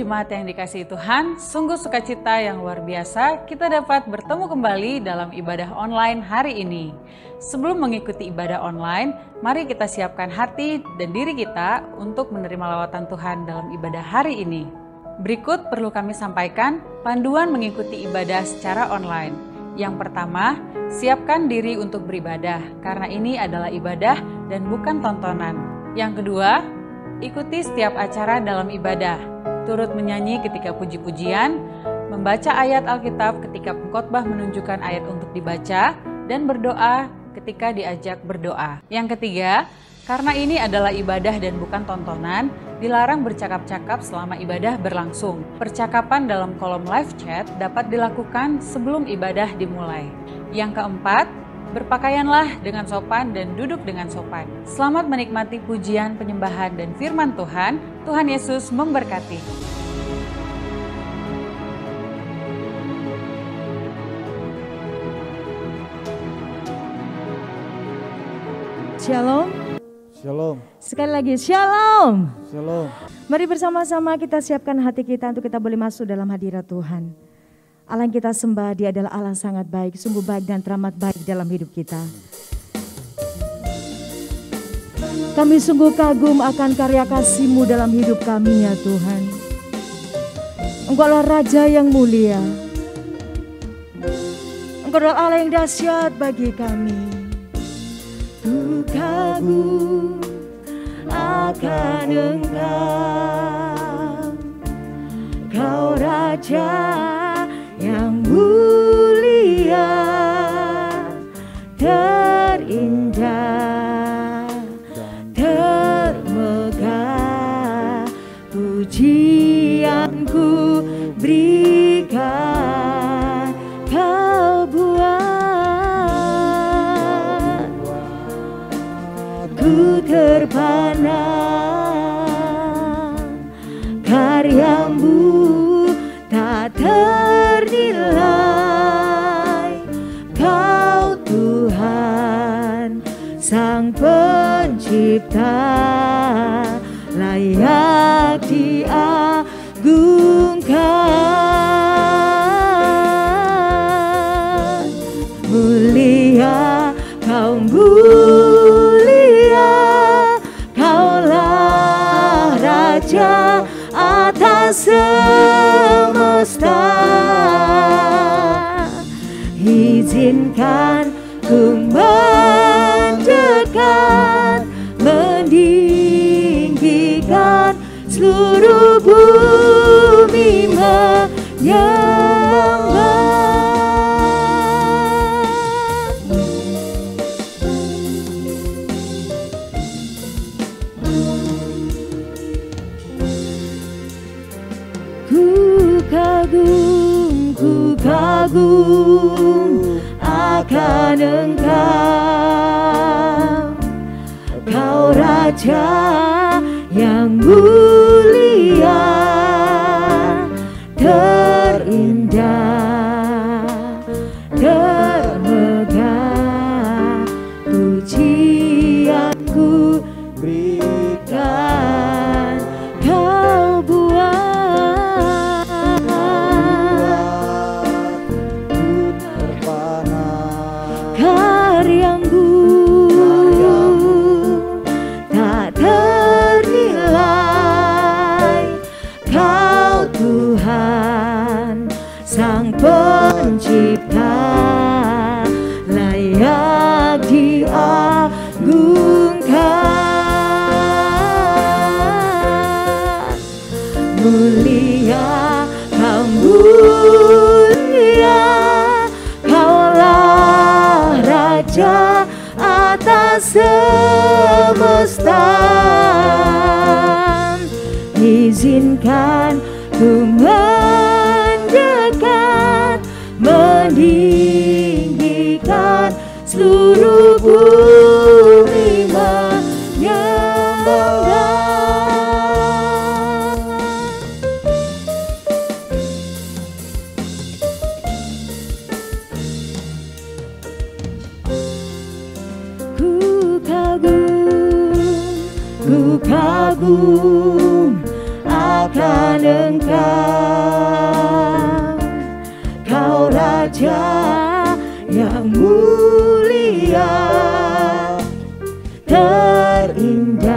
jemaat yang dikasihi Tuhan, sungguh sukacita yang luar biasa kita dapat bertemu kembali dalam ibadah online hari ini. Sebelum mengikuti ibadah online, mari kita siapkan hati dan diri kita untuk menerima lawatan Tuhan dalam ibadah hari ini. Berikut perlu kami sampaikan panduan mengikuti ibadah secara online. Yang pertama, siapkan diri untuk beribadah, karena ini adalah ibadah dan bukan tontonan. Yang kedua, ikuti setiap acara dalam ibadah. Turut menyanyi ketika puji-pujian, membaca ayat Alkitab ketika pengkhotbah menunjukkan ayat untuk dibaca, dan berdoa ketika diajak berdoa. Yang ketiga, karena ini adalah ibadah dan bukan tontonan, dilarang bercakap-cakap selama ibadah berlangsung. Percakapan dalam kolom live chat dapat dilakukan sebelum ibadah dimulai. Yang keempat, berpakaianlah dengan sopan dan duduk dengan sopan. Selamat menikmati pujian, penyembahan, dan firman Tuhan. Tuhan Yesus memberkati. Shalom. Shalom. Sekali lagi shalom. Shalom. Mari bersama-sama kita siapkan hati kita untuk kita boleh masuk dalam hadirat Tuhan. Allah yang kita sembah, Dia adalah Allah sangat baik, sungguh baik dan teramat baik dalam hidup kita. Kami sungguh kagum akan karya kasih-Mu dalam hidup kami ya Tuhan. Engkau adalah Raja yang mulia. Engkau adalah Allah yang dahsyat bagi kami. Ku kagum akan Engkau, Kau Raja yang mulia, terindah, termegah, pujianku berikan Kau buat ku terpana karya-Mu tak ternilai. Kau Tuhan Sang Pencipta, layak diagungkan. Mulia, Kau mulia, Kaulah Raja atas semesta. Izinkan ku mendekat, meninggikan seluruh bumi menyembah. Ku kagum akan Engkau, Kau Raja yang mulia, terindah, termegah, pujianku berikan Kau buat. Tak ternilai. Kau Tuhan Sang Pencipta, layak diagungkan. Mulia, Kau mulia, Kaulah Raja atas semesta. Izinkan ku mendekat, meninggikan seluruh bumi menyembah. Ku kagum akan Engkau, Kau Raja yang mulia, terindah,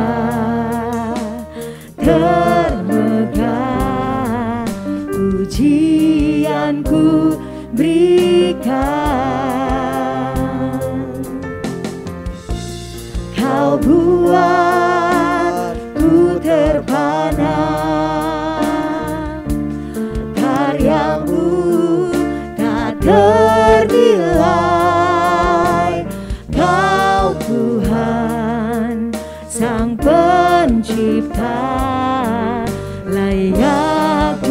termegah, pujianku berikan. Kau buatku terpana, karyamu tak ternilai. Kau Tuhan Sang Pencipta, layak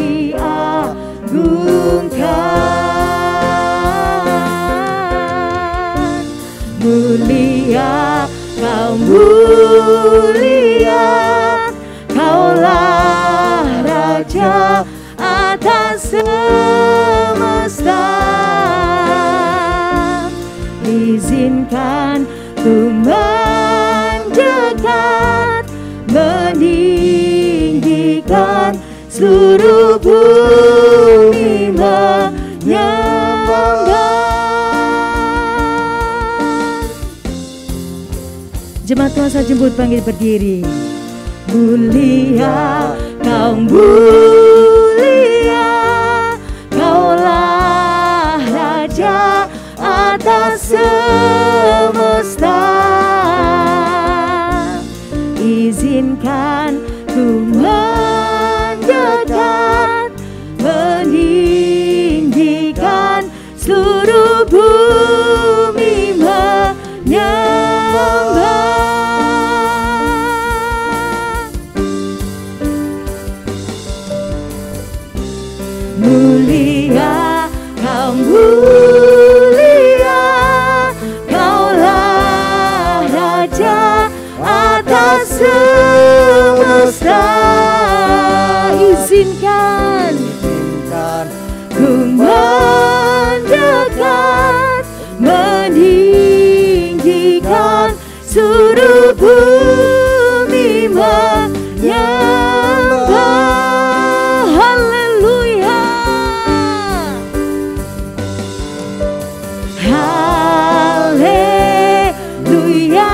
diagungkan. Mulia, Kau mulia, Kaulah Raja atas semesta. Izinkan ku mendekat, meninggikan seluruh bumi menyembah. Jemaat Tuhan, saya jemput panggil berdiri. Mulia, Kau mulia, Kaulah Raja atas semesta. Izinkan ku mendekat, meninggikan seluruh bumi menyembah. Mulia, Kau mulia, Kaulah Raja atas semesta. Izinkan ku mendekat, meninggikan seluruh bumi menyembah. Haleluya, haleluya.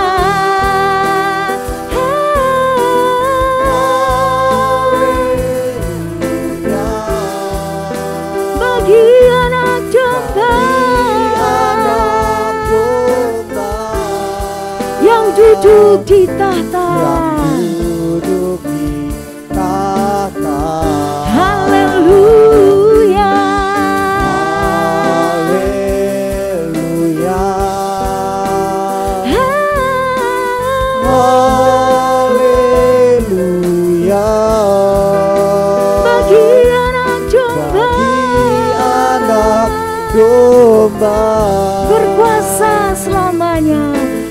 Bagi anak domba yang duduk di tahta, haleluya, haleluya, haleluya. bagi anak domba, berkuasa selamanya,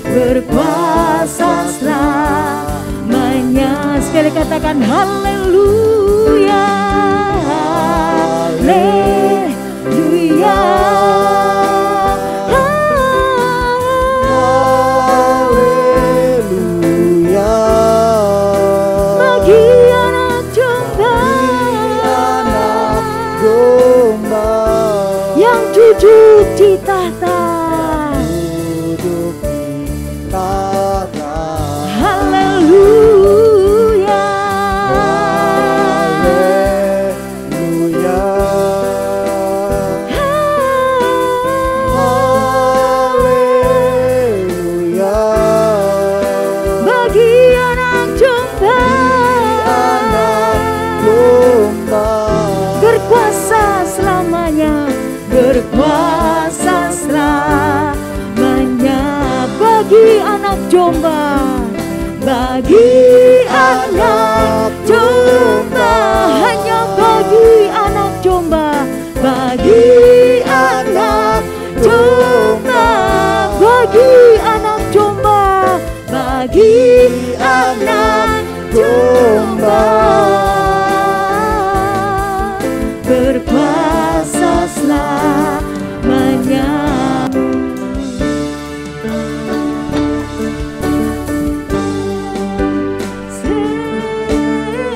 berkuasa selamanya. Sekali katakan haleluya, haleluya, Haleluya. bagi anak domba yang duduk di tahta, Duduk di tahta. haleluya, Haleluya. Haleluya. bagi anak domba, Domba berkuasa selamanya, berkuasa selamanya. Bagi anak domba, bagi anak domba, hanya bagi anak domba, bagi anak domba, bagi anak domba, bagi anak domba, berkuasa selamanya.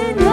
Senang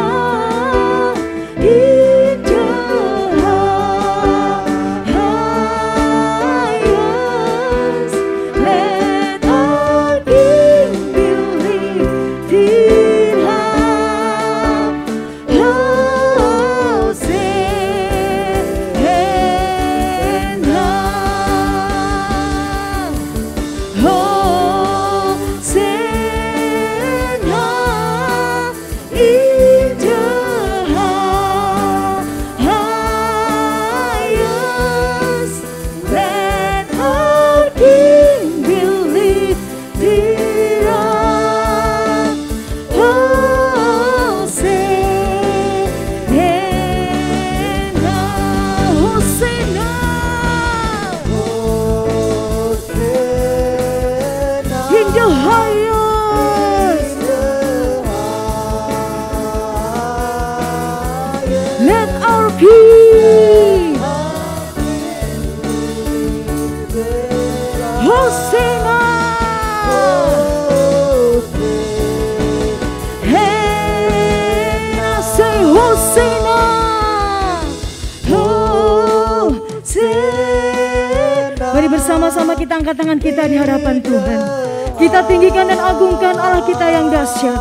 King. Hosana. Hey, I say Hosana. Hosana. Mari bersama-sama kita angkat tangan kita di hadapan Tuhan. Kita tinggikan dan agungkan Allah kita yang dahsyat.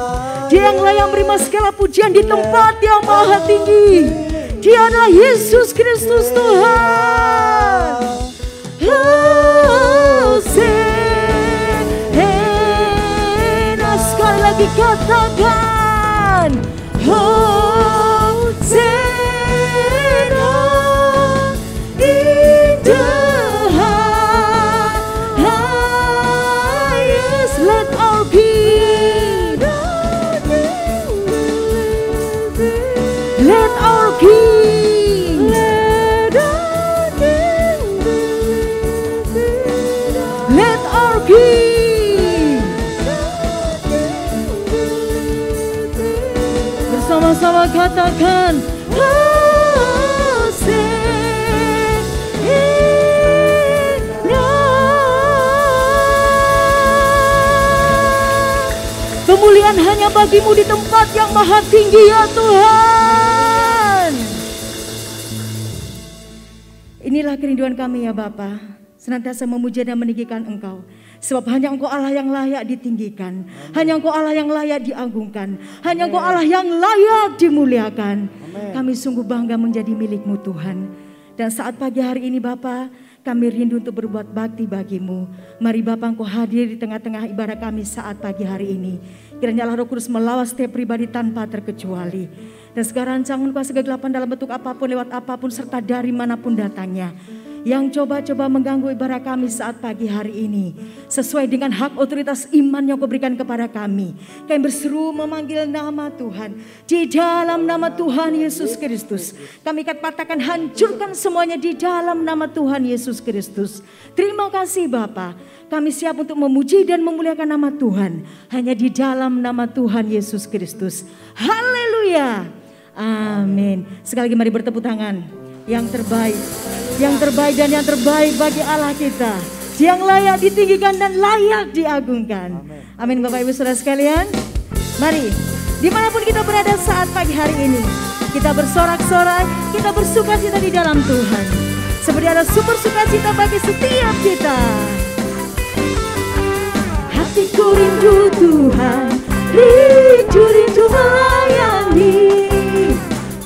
Dia yang layak menerima segala pujian di tempat yang maha tinggi. Dia adalah Yesus Kristus Tuhan. Hosana, sekali lagi katakan Hosana in the highest. Let our King, let our King, let our King. Bersama-sama katakan kemuliaan hanya bagimu di tempat yang maha tinggi ya Tuhan. Inilah kerinduan kami ya Bapa, senantiasa memuja dan meninggikan Engkau. Sebab hanya Engkau Allah yang layak ditinggikan. Hanya Engkau Allah yang layak diagungkan. Hanya Engkau Allah yang layak dimuliakan. Kami sungguh bangga menjadi milik-Mu Tuhan. Dan saat pagi hari ini Bapa, kami rindu untuk berbuat bakti bagimu. Mari Bapa Engkau hadir di tengah-tengah ibadah kami saat pagi hari ini. Kiranya Allah Roh Kudus melawat setiap pribadi tanpa terkecuali. Dan sekarang rancangan kuasa kegelapan dalam bentuk apapun, lewat apapun, serta dari manapun datangnya, yang coba-coba mengganggu ibadah kami saat pagi hari ini, sesuai dengan hak otoritas iman yang Kau berikan kepada kami. Kami berseru memanggil nama Tuhan, di dalam nama Tuhan Yesus Kristus. Kami katakan hancurkan semuanya di dalam nama Tuhan Yesus Kristus. Terima kasih Bapa. Kami siap untuk memuji dan memuliakan nama Tuhan, hanya di dalam nama Tuhan Yesus Kristus. Haleluya. Amin. Sekali lagi mari bertepuk tangan. Yang terbaik, yang terbaik dan yang terbaik bagi Allah kita, yang layak ditinggikan dan layak diagungkan. Amin Bapak Ibu Saudara sekalian. Mari dimanapun kita berada saat pagi hari ini, kita bersorak-sorai, kita bersukacita di dalam Tuhan. Seperti ada sumber sukacita bagi setiap kita. Hatiku rindu Tuhan, rindu melayani.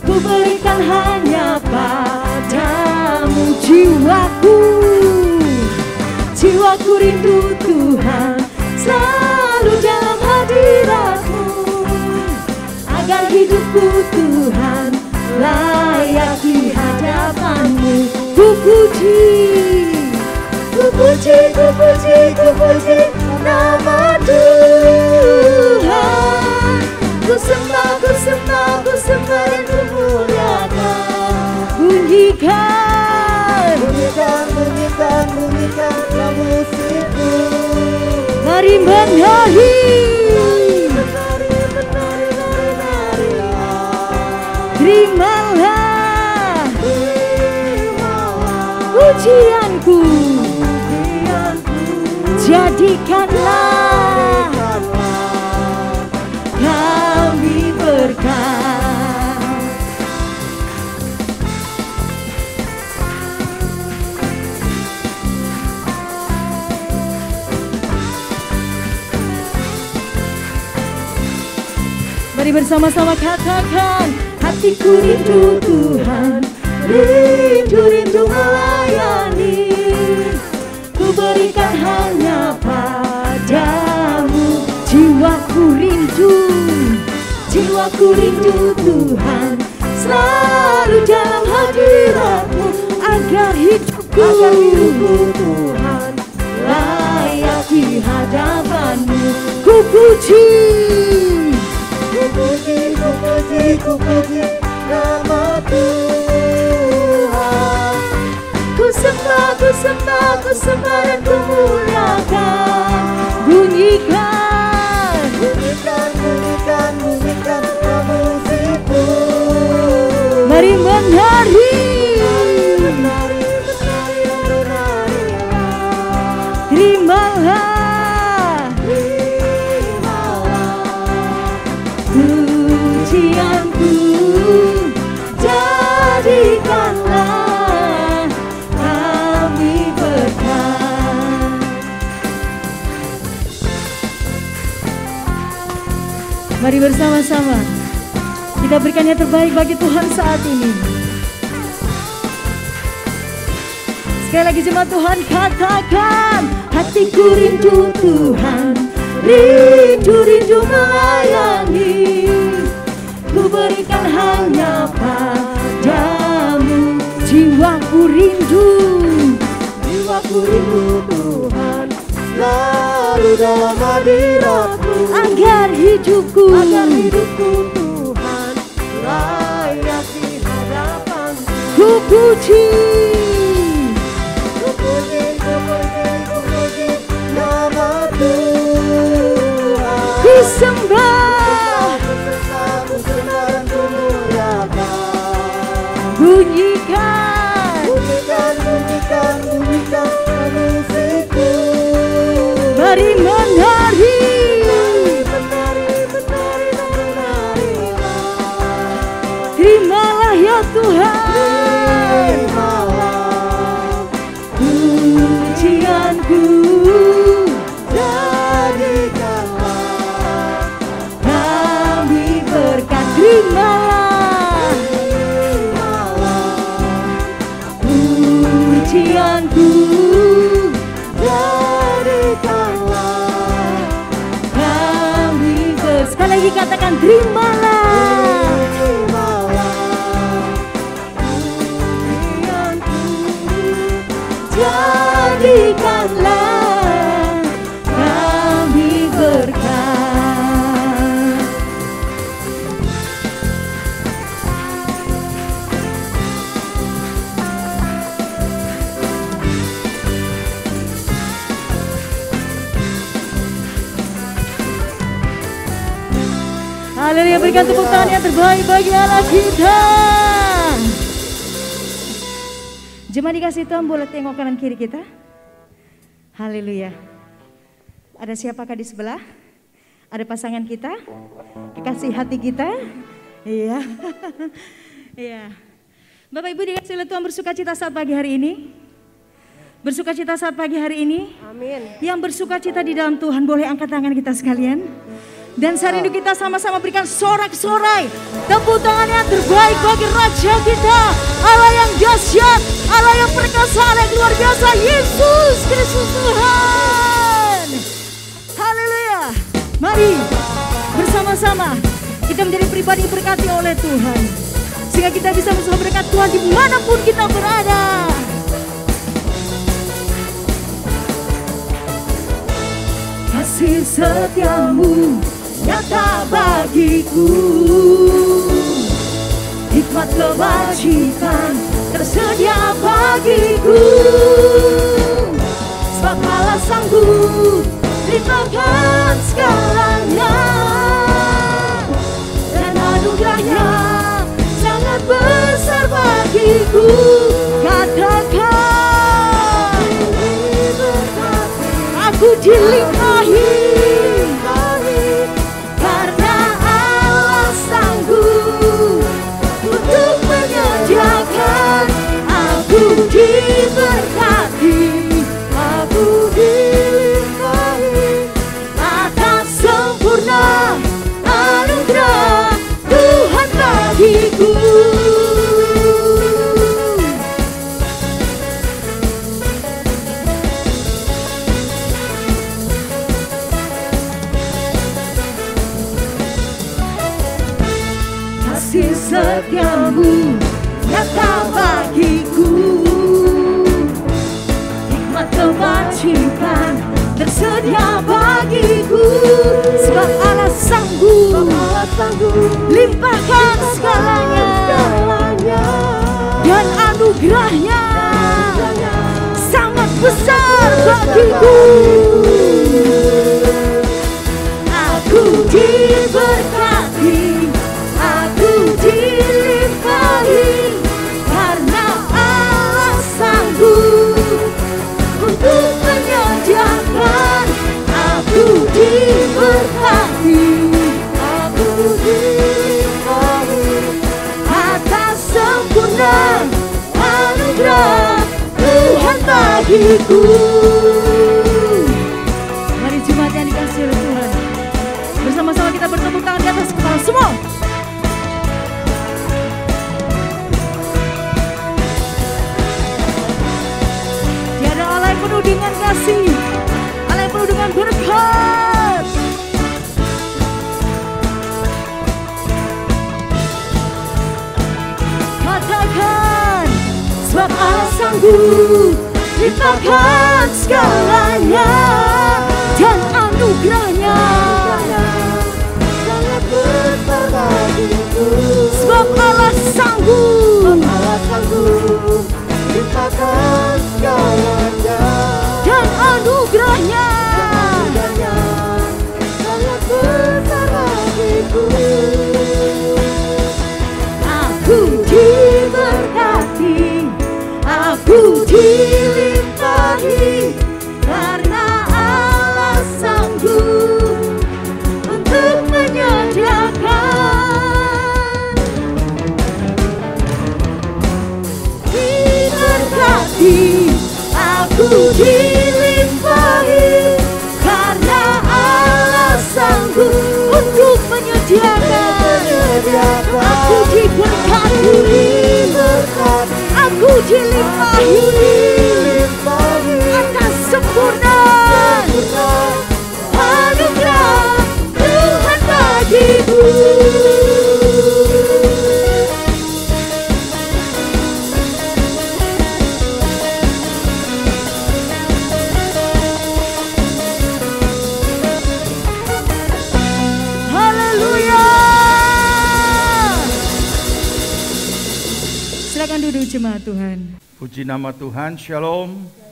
Ku berikan hanya padamu jiwaku. Jiwaku rindu Tuhan, selalu dalam hadirat-Mu. Agar hidupku Tuhan layak di hadapan-Mu. Ku puji, ku puji, ku puji, ku puji nama Tuhan. Ku sembah, ku sembah, ku sembah dan ku muliakan. Bunyikan, bunyikan, bunyikan, bunyikanlah musikku. Mari menari, menari, menari, menari, menari. Terimalah, terimalah pujianku, jadikanlah kami berkat. Mari bersama-sama katakan, hatiku rindu Tuhan, rindu melayani. Ku berikan hanya padamu. Jiwaku rindu Tuhan, selalu dalam hadirat-Mu. Agar hidupku Tuhan layak di hadapan-Mu. Ku puji, ku puji, ku puji, ku puji nama Tuhan. Ku sembah, ku sembah, ku sembah dan ku muliakan. Bunyikan, bunyikan, bunyikan, bunyikan musikku. Mari menari, terimalah, pujianku, jadikanlah kami berkat. Mari bersama-sama kita berikan yang terbaik bagi Tuhan saat ini. Sekali lagi jemaat Tuhan katakan, hatiku rindu Tuhan, rindu melayani, ku berikan hanya padamu. Jiwaku rindu Tuhan, selalu dalam hadirat-Mu, agar hidupku Tuhan layak di hadapan-Mu. ku puji, Ku puji nama Tuhan. ku sembah, Ku sembah dan ku muliakan. bunyikan, Bunyikan musikku. mari menari, terimalah ya Tuhan pujianku, Jadikanlah kami berkat. Terimalah pujianku, jadikanlah kami berkat. Sekali lagi katakan terimalah, jadikanlah kami berkat. Haleluya, berikan tepuk tangan yang terbaik bagi Allah kita. Jemaat dikasih Tuhan, boleh tengok kanan kiri kita. Haleluya. Ada siapakah di sebelah? Ada pasangan kita? Kekasih hati kita? Iya. Iya. Bapak Ibu dikasih oleh Tuhan, bersukacita saat pagi hari ini. Bersukacita saat pagi hari ini. Amin. Yang bersukacita di dalam Tuhan, boleh angkat tangan kita sekalian. Dan saat ini kita sama-sama berikan sorak-sorai tepuk tangan yang terbaik bagi Raja kita, Allah yang dahsyat, Allah yang perkasa, Allah yang luar biasa, Yesus Kristus Tuhan. Haleluya. Mari bersama-sama kita menjadi pribadi berkati oleh Tuhan, sehingga kita bisa bersama berkat Tuhan dimanapun kita berada. Kasih setiamu nyata bagiku, hikmat kebajikan tersedia bagiku, sebab Allah sanggup limpahkan segalanya, dan anugerahnya sangat besar bagiku. Katakan, aku dilimpahi, karena Allah sanggup untuk menyediakan. Aku diberkati, aku dilimpahi atas sempurna anugerah Tuhan bagiku. Kasih setiamu nyata bagiku, hikmat kebajikan tersedia bagiku, sebab Allah sanggup limpahkan segalanya, dan anugerahnya sangat besar bagiku. Aku diberkati, aku dilimpahi, karena Allah sanggup untuk menyediakan. bagiku. Mari jemaat yang dikasihi oleh Tuhan, bersama-sama kita bertepuk tangan di atas kepala semua. Tiada Allah yang penuh dengan kasih, Allah yang penuh dengan berkat. Katakan, sebab Allah sanggup limpahkan segalanya dan anugerahnya sangat besar bagiku. sebab Allah sanggup limpahkan segalanya dan anugerahnya sangat besar bagiku. aku diberkati, aku dilimpahi karena Allah sanggup untuk menyediakan. Diberkati, aku dilimpahi karena Allah sanggup untuk menyediakan. Aku diberkati, aku dilimpahi atas sempurna anugerah Tuhan bagiku. Haleluya. Silakan duduk jemaat Tuhan. Puji nama Tuhan, Shalom.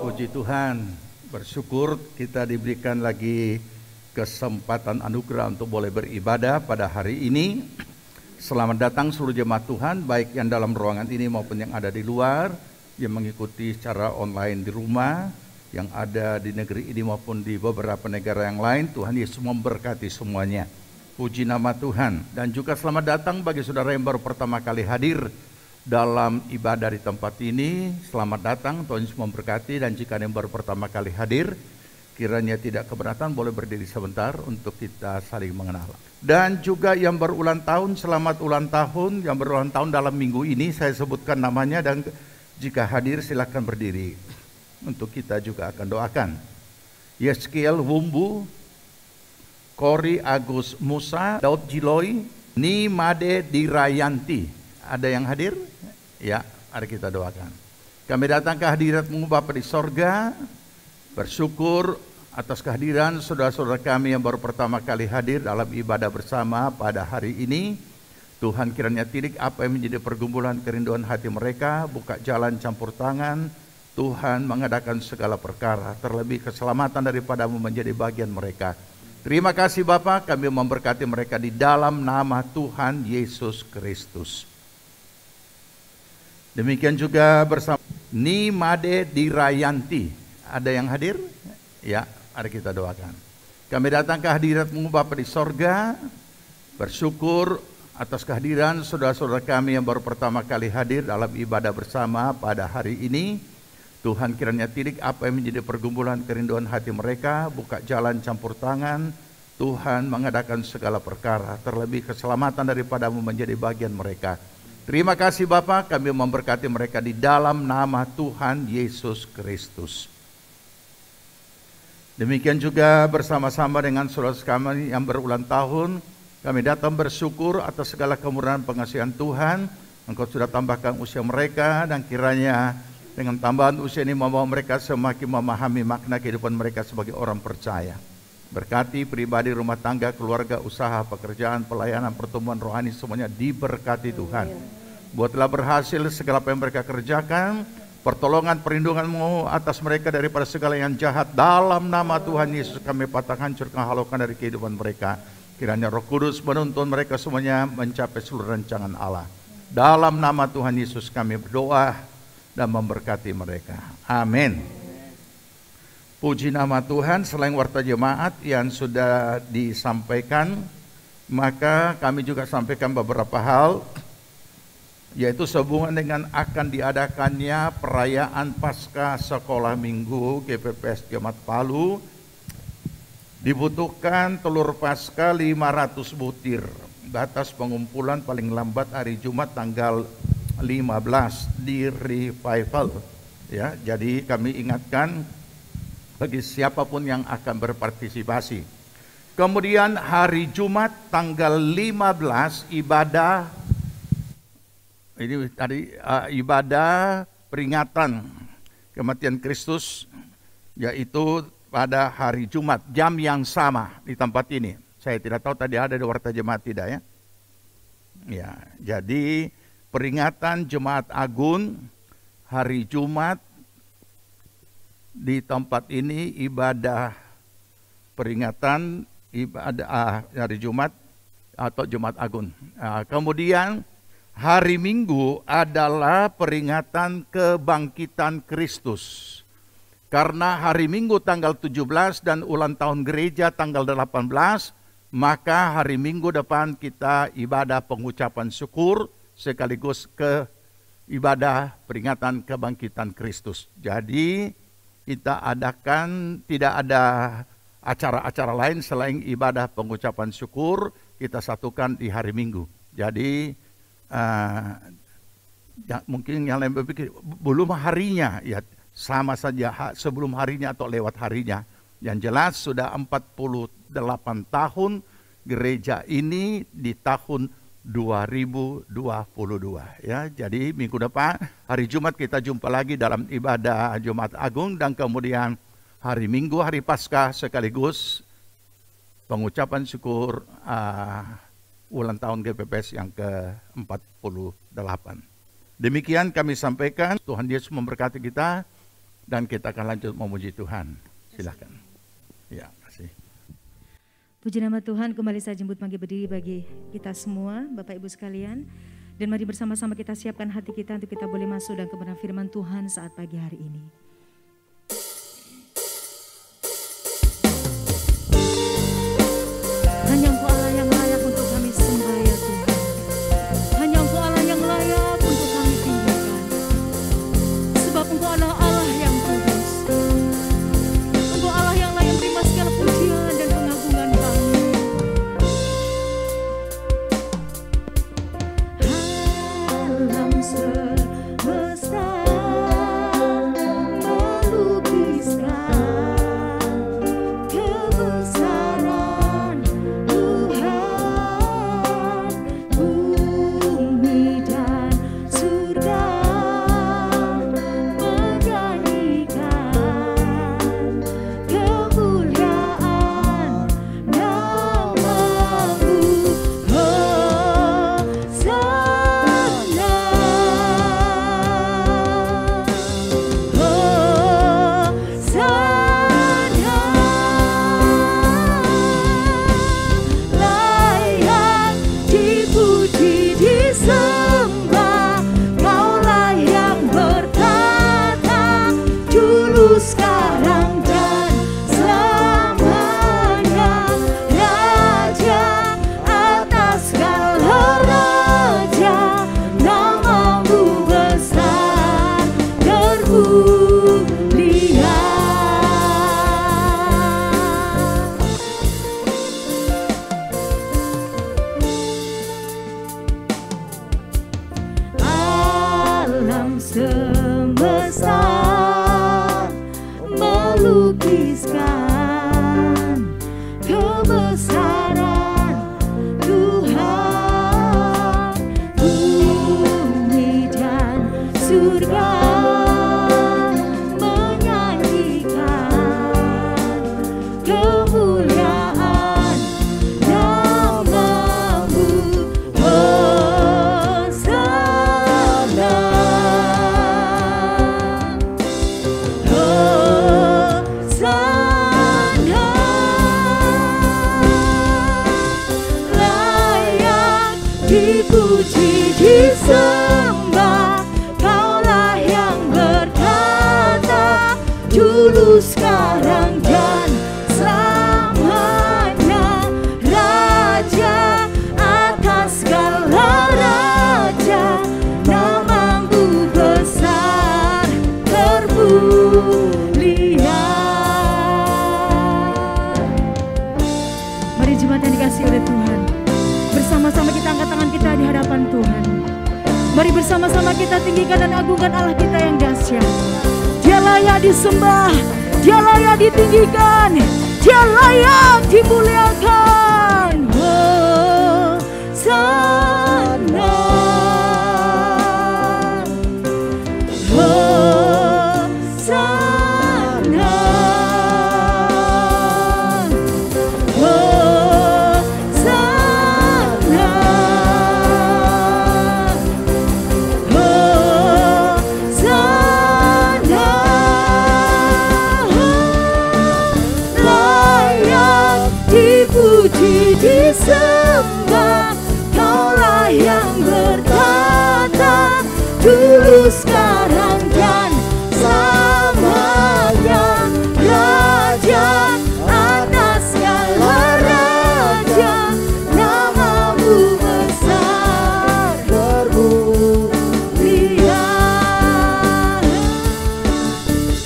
Puji Tuhan, bersyukur kita diberikan lagi kesempatan anugerah untuk boleh beribadah pada hari ini. Selamat datang seluruh jemaat Tuhan, baik yang dalam ruangan ini maupun yang ada di luar, yang mengikuti secara online di rumah, yang ada di negeri ini maupun di beberapa negara yang lain. Tuhan Yesus memberkati semuanya. Puji nama Tuhan. Dan juga selamat datang bagi saudara yang baru pertama kali hadir dalam ibadah di tempat ini. Selamat datang, Tuhan Yesus memberkati. Dan jika yang baru pertama kali hadir, kiranya tidak keberatan boleh berdiri sebentar untuk kita saling mengenal. Dan juga yang berulang tahun, selamat ulang tahun. Yang berulang tahun dalam minggu ini saya sebutkan namanya, dan jika hadir silakan berdiri untuk kita juga akan doakan. Yeskiel Wumbu, Kori Agus Musa, Daud Jiloi, Ni Made Dirayanti. Ada yang hadir? Ya, mari kita doakan. Kami datang ke hadirat-Mu Bapa di sorga, bersyukur atas kehadiran saudara-saudara kami yang baru pertama kali hadir dalam ibadah bersama pada hari ini. Tuhan kiranya tilik apa yang menjadi pergumulan kerinduan hati mereka, buka jalan campur tangan. Tuhan mengadakan segala perkara, terlebih keselamatan daripada-Mu menjadi bagian mereka. Terima kasih Bapa, kami memberkati mereka di dalam nama Tuhan Yesus Kristus. Demikian juga bersama Ni Made Dirayanti. Ada yang hadir? Ya, mari kita doakan. Kami datang ke hadirat-Mu Bapa di sorga, bersyukur atas kehadiran saudara-saudara kami yang baru pertama kali hadir dalam ibadah bersama pada hari ini. Tuhan kiranya tilik apa yang menjadi pergumulan kerinduan hati mereka, buka jalan campur tangan. Tuhan mengadakan segala perkara, terlebih keselamatan daripada-Mu menjadi bagian mereka. Terima kasih Bapa, kami memberkati mereka di dalam nama Tuhan Yesus Kristus. Demikian juga bersama-sama dengan saudara kami yang berulang tahun, kami datang bersyukur atas segala kemurahan pengasihan Tuhan. Engkau sudah tambahkan usia mereka, dan kiranya dengan tambahan usia ini membawa mereka semakin memahami makna kehidupan mereka sebagai orang percaya. Berkati pribadi, rumah tangga, keluarga, usaha, pekerjaan, pelayanan, pertumbuhan rohani, semuanya diberkati Tuhan. Buatlah berhasil segala apa yang mereka kerjakan. Pertolongan, perlindungan-Mu atas mereka daripada segala yang jahat. Dalam nama Tuhan Yesus kami patah hancurkan, halaukan dari kehidupan mereka. Kiranya Roh Kudus menuntun mereka semuanya mencapai seluruh rancangan Allah. Dalam nama Tuhan Yesus kami berdoa dan memberkati mereka. Amin. Puji nama Tuhan. Selain warta jemaat yang sudah disampaikan, maka kami juga sampaikan beberapa hal yaitu sehubungan dengan akan diadakannya perayaan Paskah Sekolah Minggu GPPS Jemaat Palu. Dibutuhkan telur Paskah 500 butir. Batas pengumpulan paling lambat hari Jumat tanggal 15 di Revival. Ya, jadi kami ingatkan bagi siapapun yang akan berpartisipasi. Kemudian hari Jumat tanggal 15 ibadah ini tadi ibadah peringatan kematian Kristus, yaitu pada hari Jumat jam yang sama di tempat ini. Saya tidak tahu tadi ada di Warta Jemaat tidak ya. Ya, jadi peringatan Jemaat Agung hari Jumat di tempat ini ibadah peringatan ibadah hari Jumat atau Jumat Agung. Kemudian hari Minggu adalah peringatan kebangkitan Kristus. Karena hari Minggu tanggal 17 dan ulang tahun gereja tanggal 18, maka hari Minggu depan kita ibadah pengucapan syukur sekaligus ke ibadah peringatan kebangkitan Kristus. Jadi kita adakan tidak ada acara-acara lain selain ibadah pengucapan syukur, kita satukan di hari Minggu. Jadi mungkin yang lain berpikir belum harinya, ya sama saja sebelum harinya atau lewat harinya. Yang jelas sudah 48 tahun gereja ini di tahun 2022 ya. Jadi minggu depan hari Jumat kita jumpa lagi dalam ibadah Jumat Agung, dan kemudian hari Minggu hari Paskah sekaligus pengucapan syukur ulang tahun GPPS yang ke-48. Demikian kami sampaikan. Tuhan Yesus memberkati kita dan kita akan lanjut memuji Tuhan. Silakan. Ya, kasih. Puji nama Tuhan, kembali saya jemput pagi berdiri bagi kita semua, Bapak Ibu sekalian. Dan mari bersama-sama kita siapkan hati kita untuk kita boleh masuk dan kebenaran firman Tuhan saat pagi hari ini. Hanya Engkau Allah yang layak untuk kami sembah ya Tuhan. Hanya Engkau Allah yang layak untuk kami tinggikan. Sebab Engkau adalah Allah yang kudus. Engkau Allah yang layak terima segala pujian dan pengagungan kami. Alam semesta melukiskan kebesaran Tuhan, bumi dan surga menyanyikan kemuliaan nama-Mu. Layak dipuji, disembah, Kaulah yang bertata dulu, sekarang dan selamanya. Raja atas segala raja, nama-Mu besar termulia. Alam semesta melukiskan kebesaran Tuhan, bumi dan surga menyanyikan kemuliaan nama-Mu. Hosana, Hosana. bersama-sama kita tinggikan dan agungkan Allah kita yang dahsyat. Dia layak disembah, Dia layak ditinggikan, Dia layak dimuliakan. Hosana, Hosana, Hosana, Hosana. Layak dipuji, disembah, Kaulah yang bertata, dulu, sekarang, dan selamanya. Raja atas segala raja, namamu besar bermuliaan.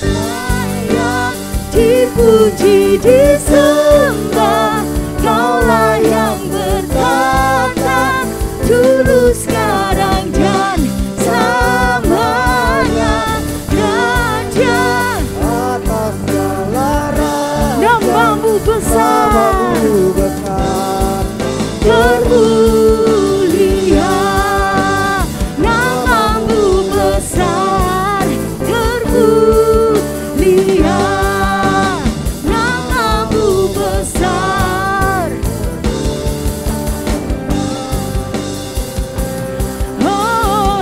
Layak dipuji, disembah, Kaulah yang bertata, dulu, sekarang, dan selamanya. Raja atas segala raja, namamu besar namamu besar termulia, namamu besar termulia, namamu besar. Oh, oh,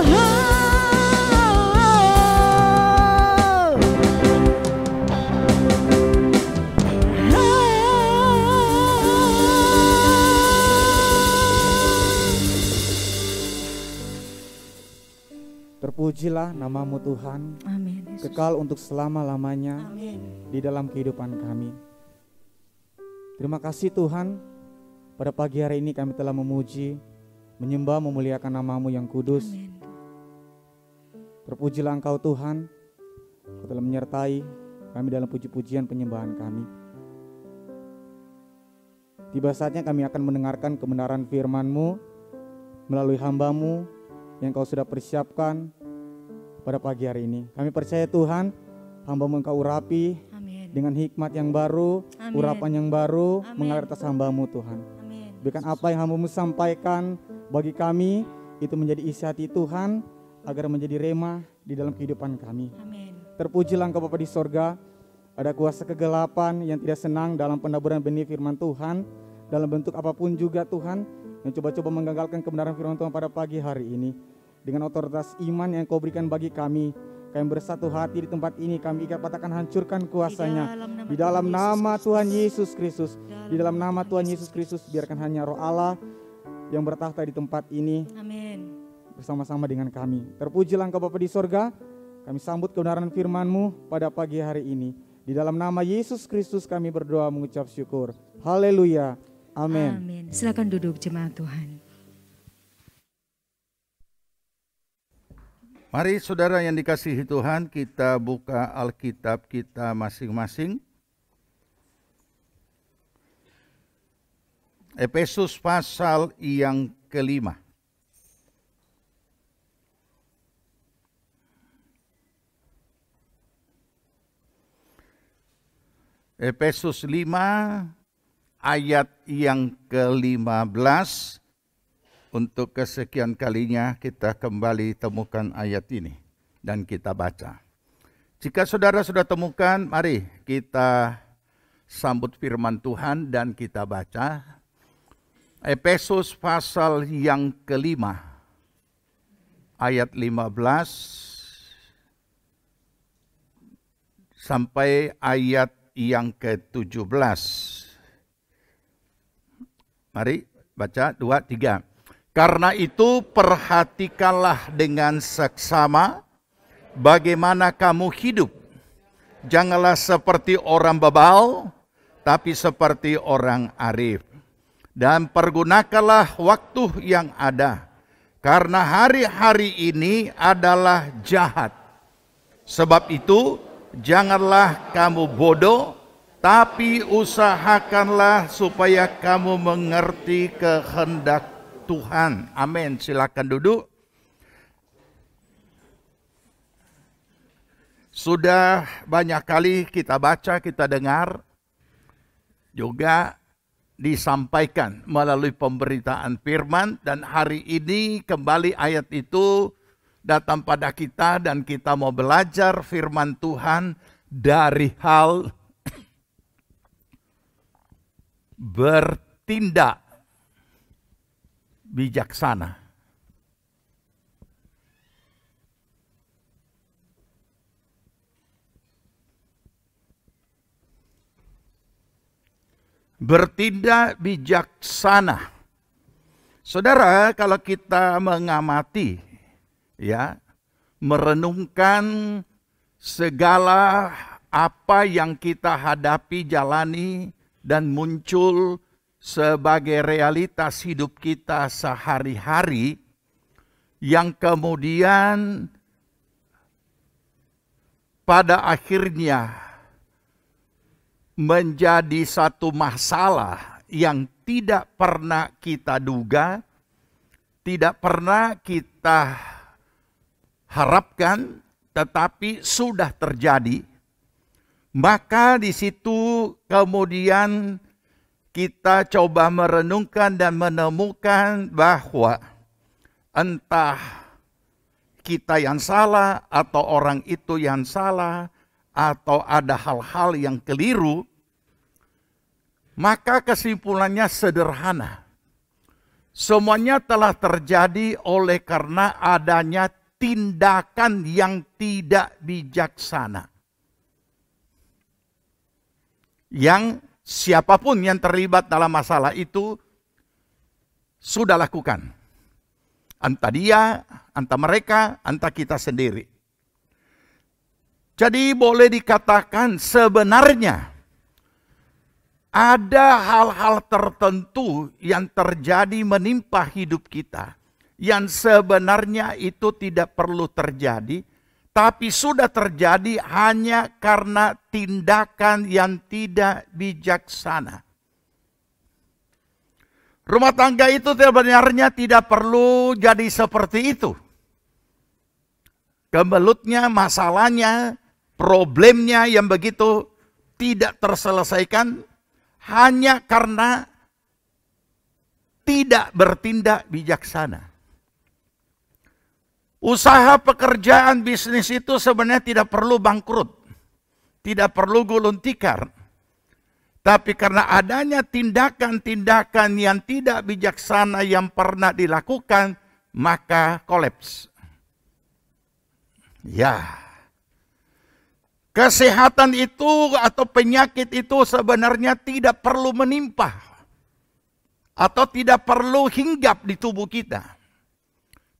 Terpujilah namamu Tuhan, amin. Yesus. kekal untuk selama-lamanya Amin. di dalam kehidupan kami. Terima kasih Tuhan, pada pagi hari ini kami telah memuji, menyembah, memuliakan namamu yang kudus. Amin. Terpujilah Engkau Tuhan, Kau telah menyertai kami dalam puji-pujian penyembahan kami. Tiba saatnya kami akan mendengarkan kebenaran firman-Mu melalui hamba-Mu yang Kau sudah persiapkan pada pagi hari ini. Kami percaya Tuhan, hamba-Mu Engkau urapi Amin. dengan hikmat yang baru, Amin. urapan yang baru, Amin. mengalir atas hamba-Mu Tuhan. Amin. Berikan apa yang hamba-Mu sampaikan bagi kami, itu menjadi isi hati Tuhan, agar menjadi rema di dalam kehidupan kami. Amin. Terpujilah Engkau Bapa di sorga, ada kuasa kegelapan yang tidak senang dalam pendaburan benih firman Tuhan, dalam bentuk apapun juga Tuhan, yang coba-coba menggagalkan kebenaran firman Tuhan pada pagi hari ini. Dengan otoritas iman yang Kau berikan bagi kami bersatu hati di tempat ini, kami ikat patahkan, hancurkan kuasanya. Di dalam nama Tuhan Yesus Kristus, di dalam nama Tuhan Yesus Kristus, biarkan hanya Roh Allah yang bertahta di tempat ini Amin. bersama-sama dengan kami. Terpujilah Engkau Bapa di sorga, kami sambut kebenaran firman-Mu pada pagi hari ini. Di dalam nama Yesus Kristus kami berdoa mengucap syukur. Haleluya. Amin. Amin. Silakan duduk jemaat Tuhan. Mari saudara yang dikasihi Tuhan, kita buka Alkitab kita masing-masing. Efesus pasal yang kelima. Efesus 5 ayat yang ke-15. Untuk kesekian kalinya kita kembali temukan ayat ini dan kita baca. Jika saudara sudah temukan, mari kita sambut firman Tuhan dan kita baca. Efesus pasal yang kelima, ayat 15 sampai ayat yang ke-17. Mari baca 2, 3. Karena itu perhatikanlah dengan seksama bagaimana kamu hidup. Janganlah seperti orang bebal, tapi seperti orang arif. Dan pergunakanlah waktu yang ada, karena hari-hari ini adalah jahat. Sebab itu, janganlah kamu bodoh, tapi usahakanlah supaya kamu mengerti kehendak Tuhan. Amin. Silakan duduk. Sudah banyak kali kita baca, kita dengar, juga disampaikan melalui pemberitaan firman, dan hari ini kembali ayat itu datang pada kita dan kita mau belajar firman Tuhan dari hal bertindak bijaksana. Bertindak bijaksana. Saudara, kalau kita mengamati, ya, merenungkan segala apa yang kita hadapi, jalani, dan muncul sebagai realitas hidup kita sehari-hari, yang kemudian pada akhirnya menjadi satu masalah yang tidak pernah kita duga, tidak pernah kita harapkan, tetapi sudah terjadi. Maka di situ kemudian kita coba merenungkan dan menemukan bahwa entah kita yang salah atau orang itu yang salah, atau ada hal-hal yang keliru, maka kesimpulannya sederhana. Semuanya telah terjadi oleh karena adanya tindakan yang tidak bijaksana. Yang siapapun yang terlibat dalam masalah itu sudah lakukan. Entah dia, entah mereka, entah kita sendiri. Jadi boleh dikatakan sebenarnya ada hal-hal tertentu yang terjadi menimpa hidup kita, yang sebenarnya itu tidak perlu terjadi, tapi sudah terjadi hanya karena tindakan yang tidak bijaksana. Rumah tangga itu sebenarnya tidak perlu jadi seperti itu. Kemelutnya, masalahnya, problemnya yang begitu tidak terselesaikan hanya karena tidak bertindak bijaksana. Usaha, pekerjaan, bisnis itu sebenarnya tidak perlu bangkrut, tidak perlu gulung tikar. Tapi karena adanya tindakan-tindakan yang tidak bijaksana yang pernah dilakukan, maka kolaps. Ya. Kesehatan itu atau penyakit itu sebenarnya tidak perlu menimpa atau tidak perlu hinggap di tubuh kita.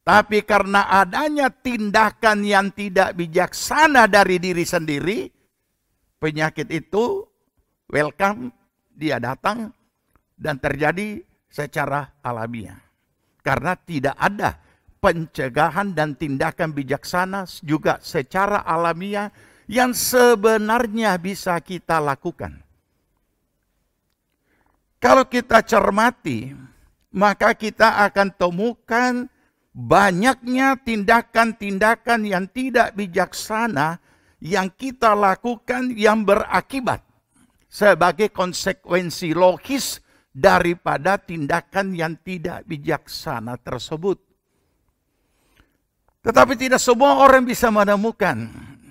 Tapi karena adanya tindakan yang tidak bijaksana dari diri sendiri, penyakit itu welcome, dia datang dan terjadi secara alamiah. Karena tidak ada pencegahan dan tindakan bijaksana juga secara alamiah yang sebenarnya bisa kita lakukan. Kalau kita cermati, maka kita akan temukan banyaknya tindakan-tindakan yang tidak bijaksana yang kita lakukan yang berakibat sebagai konsekuensi logis daripada tindakan yang tidak bijaksana tersebut. Tetapi tidak semua orang bisa menemukan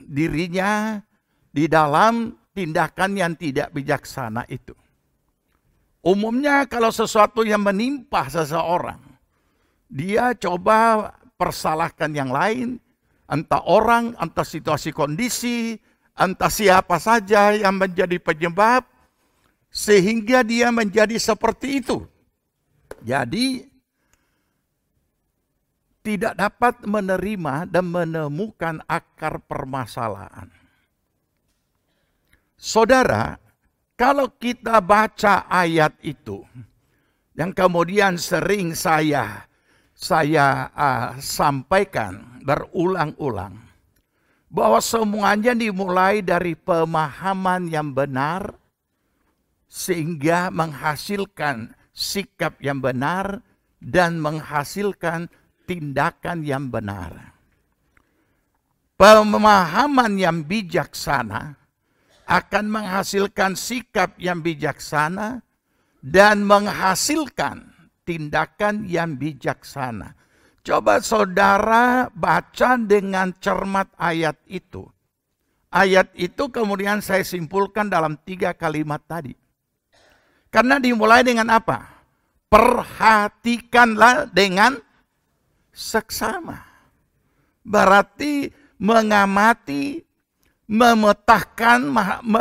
dirinya di dalam tindakan yang tidak bijaksana itu. Umumnya kalau sesuatu yang menimpa seseorang, dia coba persalahkan yang lain, entah orang, entah situasi kondisi, entah siapa saja yang menjadi penyebab, sehingga dia menjadi seperti itu. Jadi tidak dapat menerima dan menemukan akar permasalahan. Saudara, kalau kita baca ayat itu, yang kemudian sering saya sampaikan berulang-ulang, bahwa semuanya dimulai dari pemahaman yang benar, sehingga menghasilkan sikap yang benar dan menghasilkan tindakan yang benar. Pemahaman yang bijaksana akan menghasilkan sikap yang bijaksana dan menghasilkan tindakan yang bijaksana. Coba saudara baca dengan cermat ayat itu. Ayat itu kemudian saya simpulkan dalam 3 kalimat tadi. Karena dimulai dengan apa? Perhatikanlah dengan seksama. Berarti mengamati,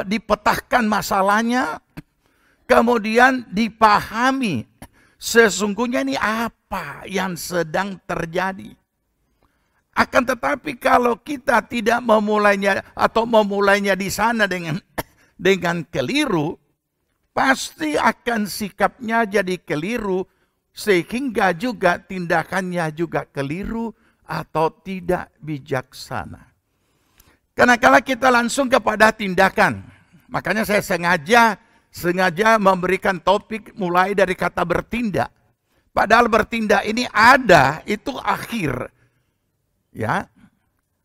dipetahkan masalahnya, kemudian dipahami sesungguhnya ini apa yang sedang terjadi. Akan tetapi kalau kita tidak memulainya atau memulainya di sana dengan keliru, pasti akan sikapnya jadi keliru, sehingga juga tindakannya juga keliru atau tidak bijaksana. Karena kalau kita langsung kepada tindakan, makanya saya sengaja memberikan topik mulai dari kata bertindak. Padahal bertindak ini ada, itu akhir. Ya,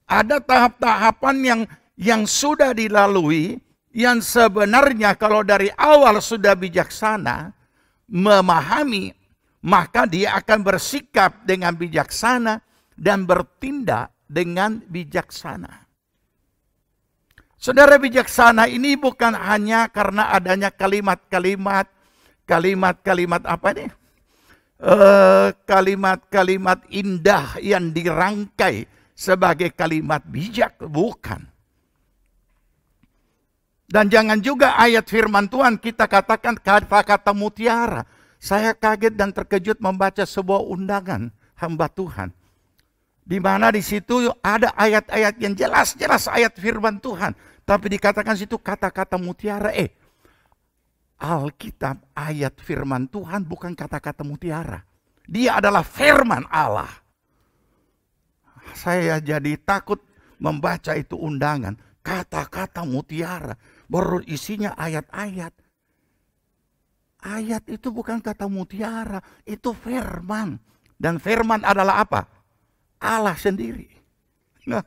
ada tahap-tahapan yang sudah dilalui, yang sebenarnya kalau dari awal sudah bijaksana, memahami, maka dia akan bersikap dengan bijaksana dan bertindak dengan bijaksana. Saudara, bijaksana ini bukan hanya karena adanya kalimat-kalimat apa nih? Kalimat-kalimat indah yang dirangkai sebagai kalimat bijak, bukan. Dan jangan juga ayat firman Tuhan kita katakan kata-kata mutiara. Saya kaget dan terkejut membaca sebuah undangan hamba Tuhan. Di mana di situ ada ayat-ayat yang jelas-jelas ayat firman Tuhan. Tapi dikatakan situ kata-kata mutiara. Alkitab ayat firman Tuhan bukan kata-kata mutiara. Dia adalah firman Allah. Saya jadi takut membaca itu undangan. Kata-kata mutiara. Baru isinya ayat-ayat. Ayat itu bukan kata mutiara. Itu firman. Dan firman adalah apa? Allah sendiri. Nah,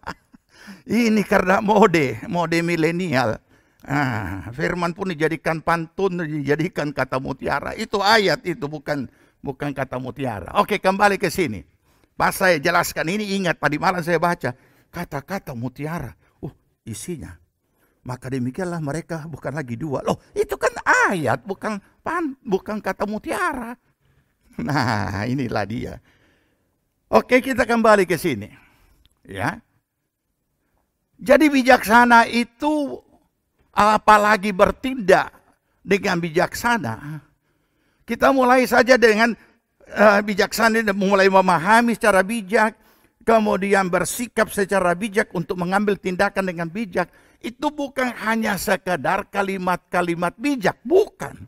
ini karena mode milenial. Firman pun dijadikan pantun, dijadikan kata mutiara. Itu ayat itu bukan kata mutiara. Oke, kembali ke sini. Pas saya jelaskan ini, ingat tadi malam saya baca kata-kata mutiara. Isinya. Maka demikianlah mereka bukan lagi dua. Loh, itu kan ayat, bukan kata mutiara. Nah, inilah dia. Oke, kita kembali ke sini. Ya. Jadi bijaksana itu apalagi bertindak dengan bijaksana. Kita mulai saja dengan bijaksana, mulai memahami secara bijak, kemudian bersikap secara bijak untuk mengambil tindakan dengan bijak. Itu bukan hanya sekedar kalimat-kalimat bijak, bukan.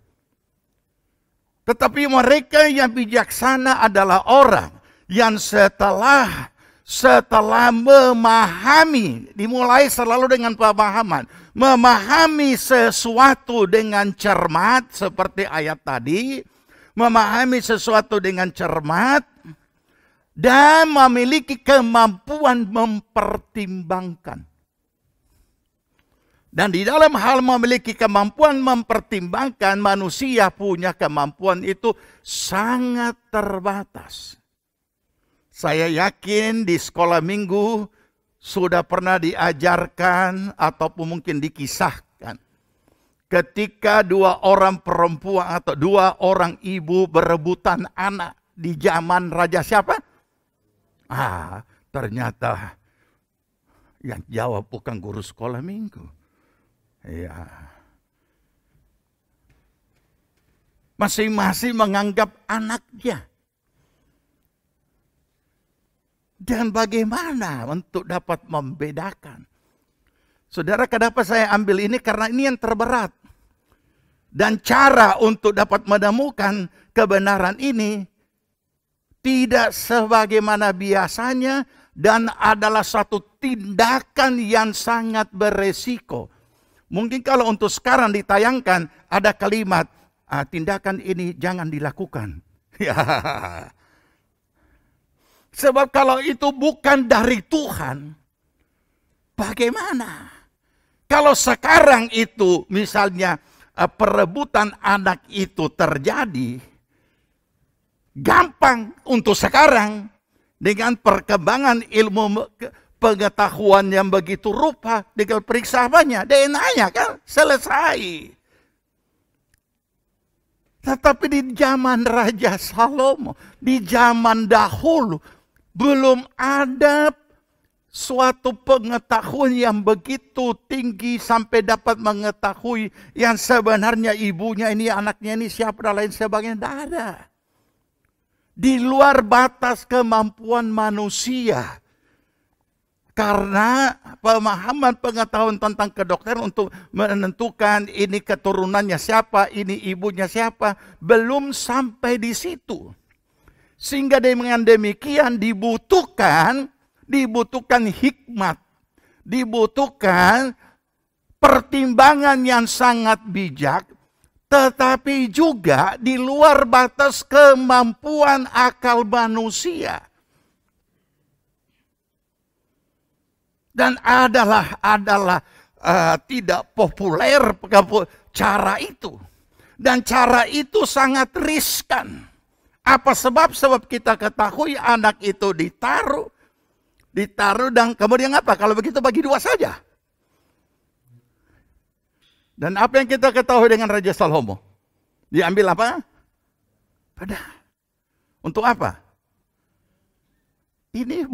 Tetapi mereka yang bijaksana adalah orang yang setelah memahami, dimulai selalu dengan pemahaman. Memahami sesuatu dengan cermat, seperti ayat tadi. Memahami sesuatu dengan cermat. Dan memiliki kemampuan mempertimbangkan. Dan di dalam hal memiliki kemampuan mempertimbangkan, manusia punya kemampuan itu sangat terbatas. Saya yakin di sekolah minggu sudah pernah diajarkan ataupun mungkin dikisahkan. Ketika 2 orang perempuan atau 2 orang ibu berebutan anak di zaman Raja siapa? Ternyata yang jawab bukan guru sekolah minggu. Ya. Masing-masing menganggap anaknya. Dan bagaimana untuk dapat membedakan? Saudara, kenapa saya ambil ini? Karena ini yang terberat. Dan cara untuk dapat menemukan kebenaran ini tidak sebagaimana biasanya dan adalah satu tindakan yang sangat beresiko. Mungkin kalau untuk sekarang ditayangkan ada kalimat, tindakan ini jangan dilakukan. Ya. Sebab kalau itu bukan dari Tuhan, Bagaimana? Kalau sekarang itu misalnya perebutan anak itu terjadi, gampang untuk sekarang dengan perkembangan ilmu pengetahuan yang begitu rupa, tinggal periksa apanya, DNA-nya kan selesai. Tetapi di zaman Raja Salomo, di zaman dahulu, belum ada suatu pengetahuan yang begitu tinggi sampai dapat mengetahui yang sebenarnya ibunya ini, anaknya ini siapa dan lain sebagainya. Tidak ada. Di luar batas kemampuan manusia. Karena pemahaman pengetahuan tentang kedokteran untuk menentukan ini keturunannya siapa, ini ibunya siapa, belum sampai di situ. Sehingga dengan demikian dibutuhkan hikmat, dibutuhkan pertimbangan yang sangat bijak, tetapi juga di luar batas kemampuan akal manusia. Dan adalah tidak populer cara itu. Dan cara itu sangat riskan. Apa sebab? Sebab kita ketahui anak itu ditaruh dan kemudian apa? Kalau begitu bagi dua saja. Dan apa yang kita ketahui dengan Raja Salomo? Diambil apa? Pedang. Untuk apa? Ini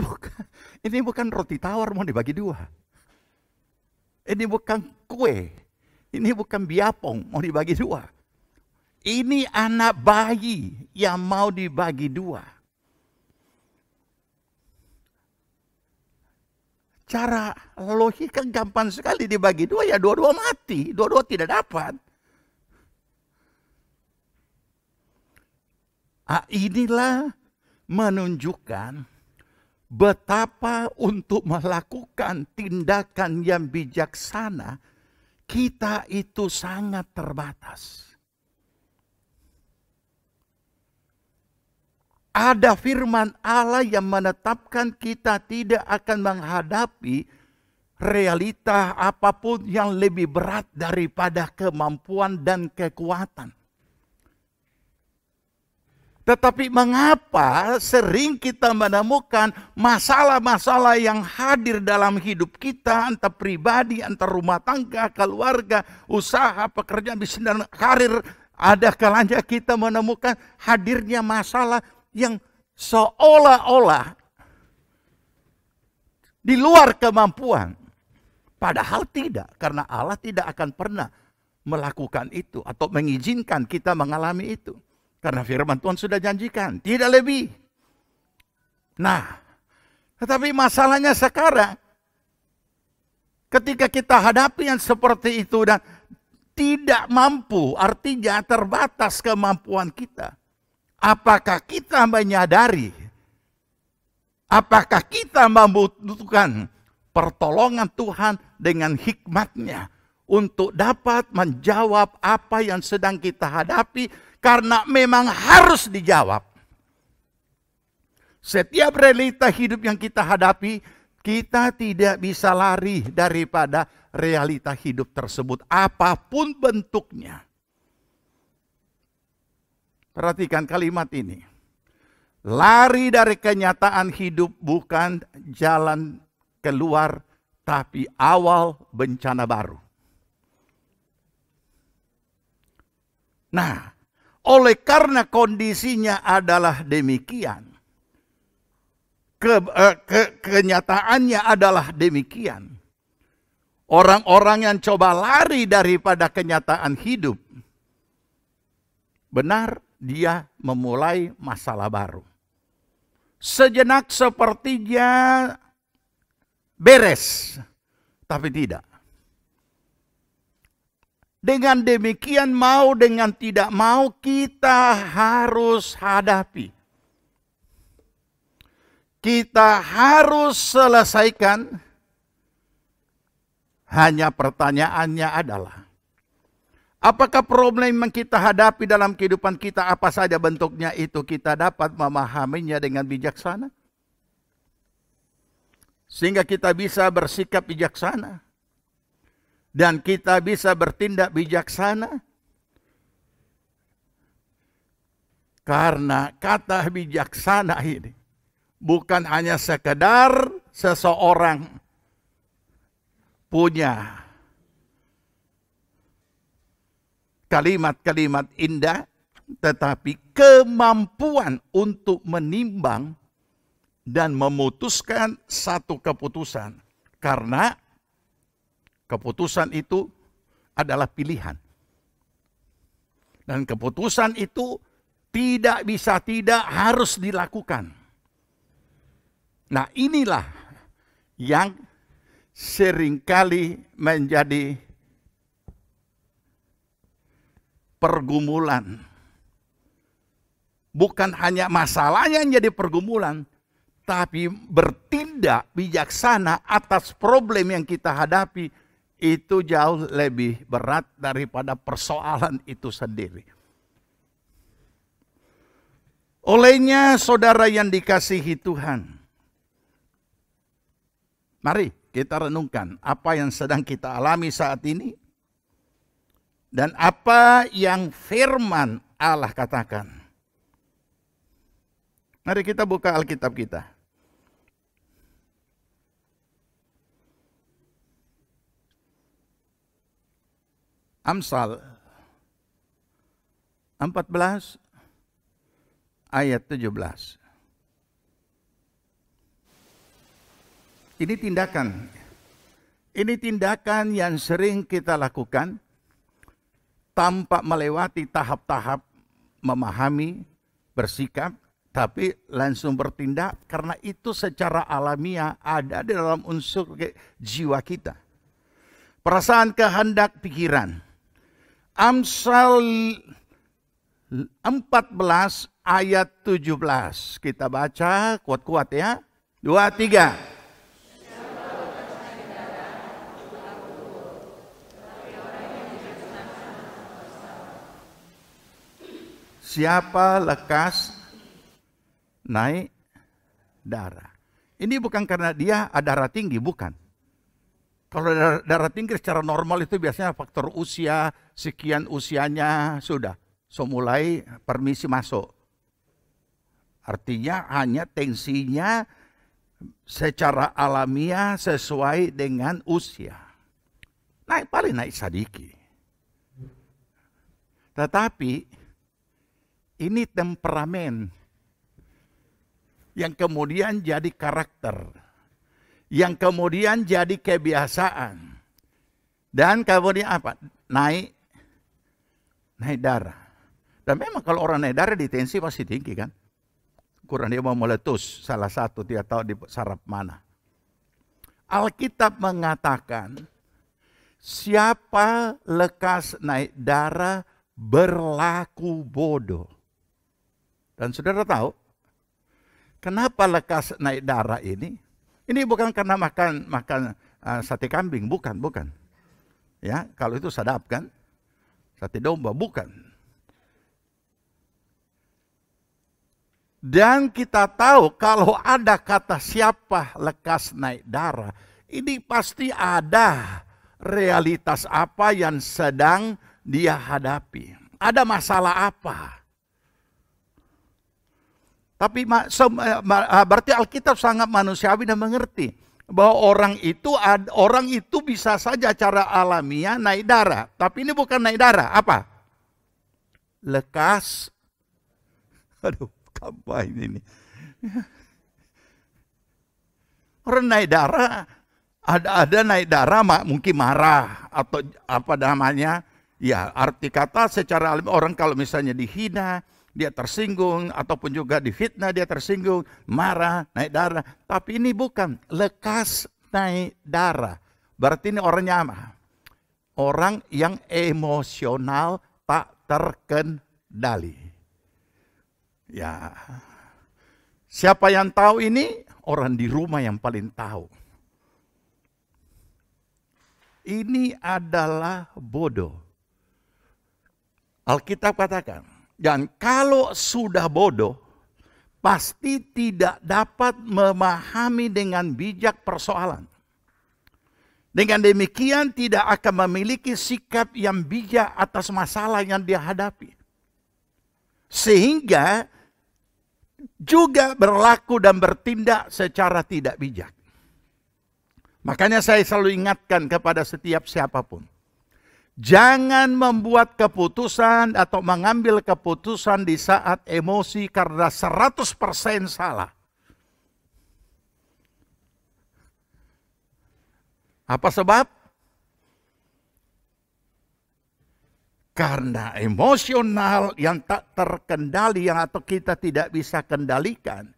bukan roti tawar mau dibagi dua. Ini bukan kue. Ini bukan biapong mau dibagi dua. Ini anak bayi yang mau dibagi dua. Cara logika gampang sekali dibagi dua, ya dua-dua mati. Dua-dua tidak dapat. Inilah menunjukkan betapa untuk melakukan tindakan yang bijaksana, kita itu sangat terbatas. Ada firman Allah yang menetapkan kita tidak akan menghadapi realita apapun yang lebih berat daripada kemampuan dan kekuatan. Tetapi mengapa sering kita menemukan masalah-masalah yang hadir dalam hidup kita, entah pribadi, entah rumah tangga, keluarga, usaha, pekerjaan, bisnis, dan karir. Ada kalanya kita menemukan hadirnya masalah yang seolah-olah di luar kemampuan. Padahal tidak, karena Allah tidak akan pernah melakukan itu atau mengizinkan kita mengalami itu. Karena firman Tuhan sudah janjikan, tidak lebih. Nah, tetapi masalahnya sekarang, ketika kita hadapi yang seperti itu dan tidak mampu, artinya terbatas kemampuan kita. Apakah kita menyadari, apakah kita membutuhkan pertolongan Tuhan dengan hikmat-Nya untuk dapat menjawab apa yang sedang kita hadapi, karena memang harus dijawab. Setiap realita hidup yang kita hadapi, kita tidak bisa lari daripada realita hidup tersebut, apapun bentuknya. Perhatikan kalimat ini. Lari dari kenyataan hidup bukan jalan keluar, tapi awal bencana baru. Nah, oleh karena kondisinya adalah demikian, kenyataannya adalah demikian. Orang-orang yang coba lari daripada kenyataan hidup, benar dia memulai masalah baru. Sejenak sepertinya beres, tapi tidak. Dengan demikian mau dengan tidak mau kita harus hadapi. Kita harus selesaikan. Hanya pertanyaannya adalah, apakah problem yang kita hadapi dalam kehidupan kita apa saja bentuknya itu kita dapat memahaminya dengan bijaksana? Sehingga kita bisa bersikap bijaksana. Dan kita bisa bertindak bijaksana. Karena kata bijaksana ini bukan hanya sekedar seseorang punya kalimat-kalimat indah, tetapi kemampuan untuk menimbang dan memutuskan satu keputusan. Karena keputusan itu adalah pilihan. Dan keputusan itu tidak bisa tidak harus dilakukan. Nah, inilah yang seringkali menjadi pergumulan. Bukan hanya masalahnya yang jadi pergumulan, tapi bertindak bijaksana atas problem yang kita hadapi itu jauh lebih berat daripada persoalan itu sendiri. Olehnya saudara yang dikasihi Tuhan, mari kita renungkan apa yang sedang kita alami saat ini dan apa yang firman Allah katakan. Mari kita buka Alkitab kita. Amsal 14 ayat 17. Ini tindakan yang sering kita lakukan tanpa melewati tahap-tahap memahami, bersikap, tapi langsung bertindak karena itu secara alamiah ada di dalam unsur jiwa kita. Perasaan, kehendak, pikiran. Amsal 14 ayat 17. Kita baca kuat-kuat ya. 2, 3. Siapa lekas naik darah. Ini bukan karena dia ada darah tinggi, bukan. Kalau darah tinggi secara normal itu biasanya faktor usia, sekian usianya sudah. So mulai permisi masuk. Artinya hanya tensinya secara alamiah sesuai dengan usia. Paling naik sedikit. Tetapi ini temperamen yang kemudian jadi karakter. Yang kemudian jadi kebiasaan. Dan kemudian apa? Naik darah. Dan memang kalau orang naik darah di tensi pasti tinggi kan. Kurang dia mau meletus salah satu, dia tahu di saraf mana. Alkitab mengatakan, siapa lekas naik darah berlaku bodoh. Dan saudara tahu, kenapa lekas naik darah ini? Ini bukan karena makan sate kambing, bukan. Ya, kalau itu sedap kan? Sate domba, bukan. Dan kita tahu kalau ada kata siapa lekas naik darah, ini pasti ada realitas apa yang sedang dia hadapi. Ada masalah apa? Tapi berarti Alkitab sangat manusiawi dan mengerti bahwa orang itu bisa saja cara alamiah naik darah. Tapi ini bukan naik darah, apa? Lekas. Aduh, apa ini? Orang naik darah, ada naik darah mungkin marah atau apa namanya? Ya, arti kata secara alamiah orang kalau misalnya dihina, dia tersinggung, ataupun juga difitnah dia tersinggung, marah, naik darah. Tapi ini bukan, lekas naik darah. Berarti ini orangnya apa? Orang yang emosional tak terkendali. Ya, siapa yang tahu ini? Orang di rumah yang paling tahu. Ini adalah bodoh. Alkitab katakan, dan kalau sudah bodoh, pasti tidak dapat memahami dengan bijak persoalan. Dengan demikian tidak akan memiliki sikap yang bijak atas masalah yang dia hadapi. Sehingga juga berlaku dan bertindak secara tidak bijak. Makanya saya selalu ingatkan kepada setiap siapapun. Jangan membuat keputusan atau mengambil keputusan di saat emosi karena 100% salah. Apa sebab? Karena emosional yang tak terkendali, yang atau kita tidak bisa kendalikan.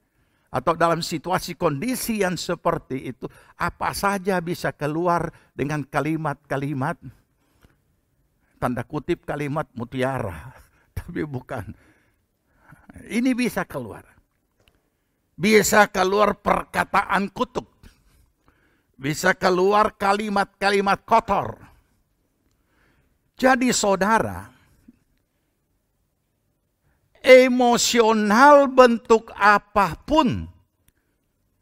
Atau dalam situasi kondisi yang seperti itu, apa saja bisa keluar dengan kalimat-kalimat, tanda kutip kalimat mutiara. Tapi bukan. Ini bisa keluar. Bisa keluar perkataan kutuk. Bisa keluar kalimat-kalimat kotor. Jadi saudara, emosional bentuk apapun,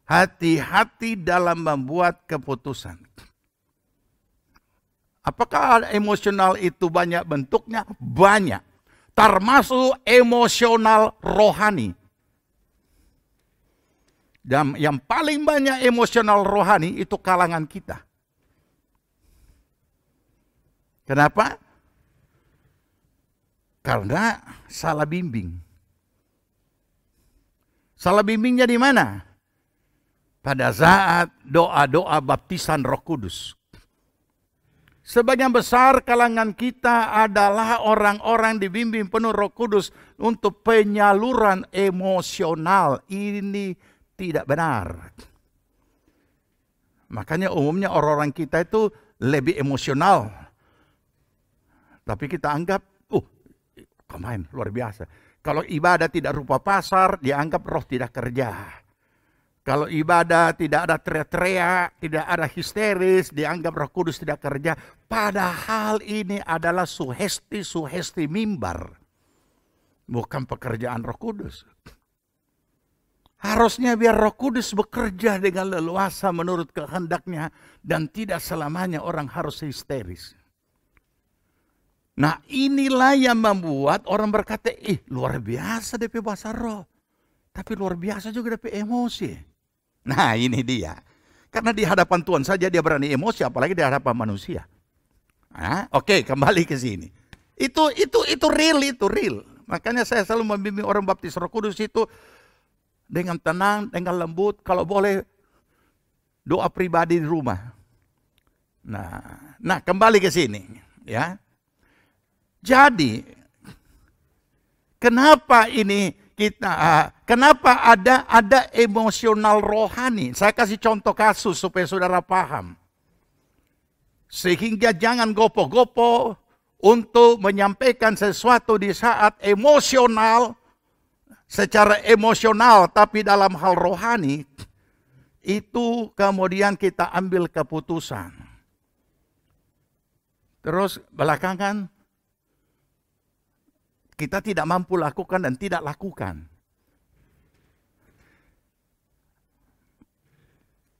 hati-hati dalam membuat keputusan. Apakah emosional itu banyak bentuknya? Banyak. Termasuk emosional rohani. Dan yang paling banyak emosional rohani itu kalangan kita. Kenapa? Karena salah bimbing. Salah bimbingnya di mana? Pada saat doa-doa baptisan Roh Kudus. Sebagian besar kalangan kita adalah orang-orang dibimbing penuh Roh Kudus untuk penyaluran emosional. Ini tidak benar. Makanya umumnya orang-orang kita itu lebih emosional. Tapi kita anggap, kemain luar biasa. Kalau ibadah tidak rupa pasar, dianggap roh tidak kerja. Kalau ibadah tidak ada teriak-teriak, tidak ada histeris, dianggap Roh Kudus tidak kerja. Padahal ini adalah suhesti mimbar. Bukan pekerjaan Roh Kudus. Harusnya biar Roh Kudus bekerja dengan leluasa menurut kehendaknya. Dan tidak selamanya orang harus histeris. Nah inilah yang membuat orang berkata, luar biasa DP bahasa roh. Tapi luar biasa juga DP emosi. Nah ini dia. Karena di hadapan Tuhan saja dia berani emosi, apalagi di hadapan manusia. Oke, kembali ke sini. Itu real. Makanya saya selalu membimbing orang baptis Roh Kudus itu dengan tenang, dengan lembut. Kalau boleh doa pribadi di rumah. Nah kembali ke sini. Ya. Jadi, kenapa ini kenapa ada emosional rohani? Saya kasih contoh kasus supaya saudara paham. Sehingga jangan gopo-gopo untuk menyampaikan sesuatu di saat emosional, secara emosional tapi dalam hal rohani, itu kemudian kita ambil keputusan. Terus belakangan, kita tidak mampu lakukan dan tidak lakukan.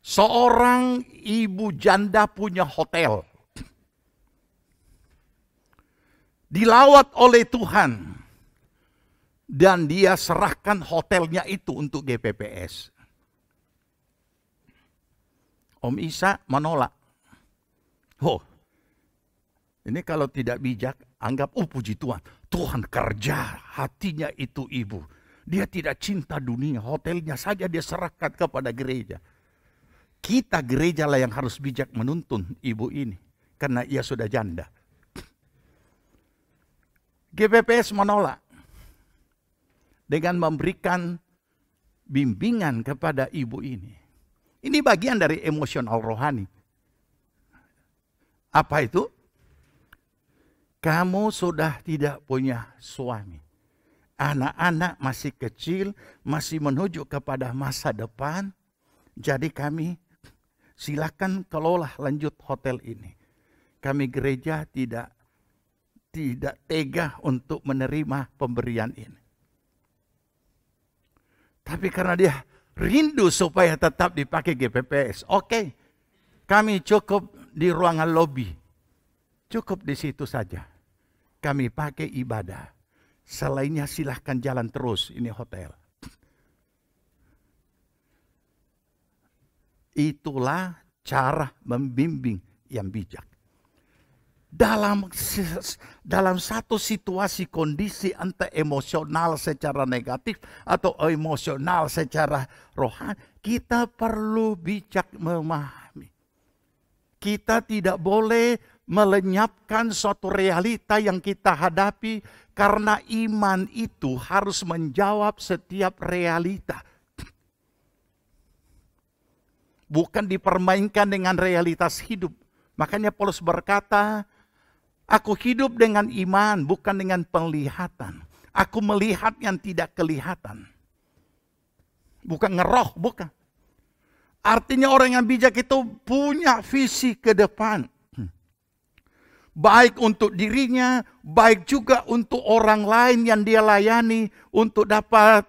Seorang ibu janda punya hotel. Dilawat oleh Tuhan. Dan dia serahkan hotelnya itu untuk GPPS. Om Isa menolak. Ini kalau tidak bijak, anggap, puji Tuhan. Tuhan kerja, hatinya itu ibu. Dia tidak cinta dunia, hotelnya saja dia serahkan kepada gereja. Kita gereja lah yang harus bijak menuntun ibu ini. Karena ia sudah janda. GPPS menolak. Dengan memberikan bimbingan kepada ibu ini. Ini bagian dari emosional rohani. Apa itu? Kamu sudah tidak punya suami. Anak-anak masih kecil, masih menuju kepada masa depan. Jadi kami silakan kelola lanjut hotel ini. Kami gereja tidak tega untuk menerima pemberian ini. Tapi karena dia rindu supaya tetap dipakai GPPS. Oke, kami cukup di ruangan lobi. Cukup di situ saja. Kami pakai ibadah. Selainnya silahkan jalan terus, ini hotel. Itulah cara membimbing yang bijak. Dalam satu situasi kondisi entah emosional secara negatif atau emosional secara rohani, kita perlu bijak memahami. Kita tidak boleh melenyapkan suatu realita yang kita hadapi karena iman itu harus menjawab setiap realita. Bukan dipermainkan dengan realitas hidup. Makanya Paulus berkata, aku hidup dengan iman, bukan dengan penglihatan. Aku melihat yang tidak kelihatan. Bukan ngeroh, bukan. Artinya orang yang bijak itu punya visi ke depan. Baik untuk dirinya, baik juga untuk orang lain yang dia layani. Untuk dapat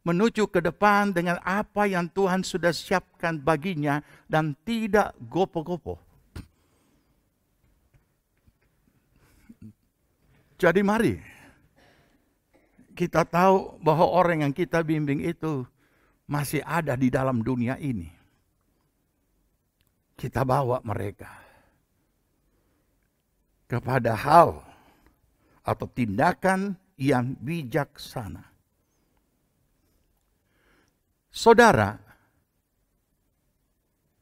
menuju ke depan dengan apa yang Tuhan sudah siapkan baginya. Dan tidak gopo-gopo. Jadi mari kita tahu bahwa orang yang kita bimbing itu masih ada di dalam dunia ini. Kita bawa mereka kepada hal atau tindakan yang bijaksana. Saudara,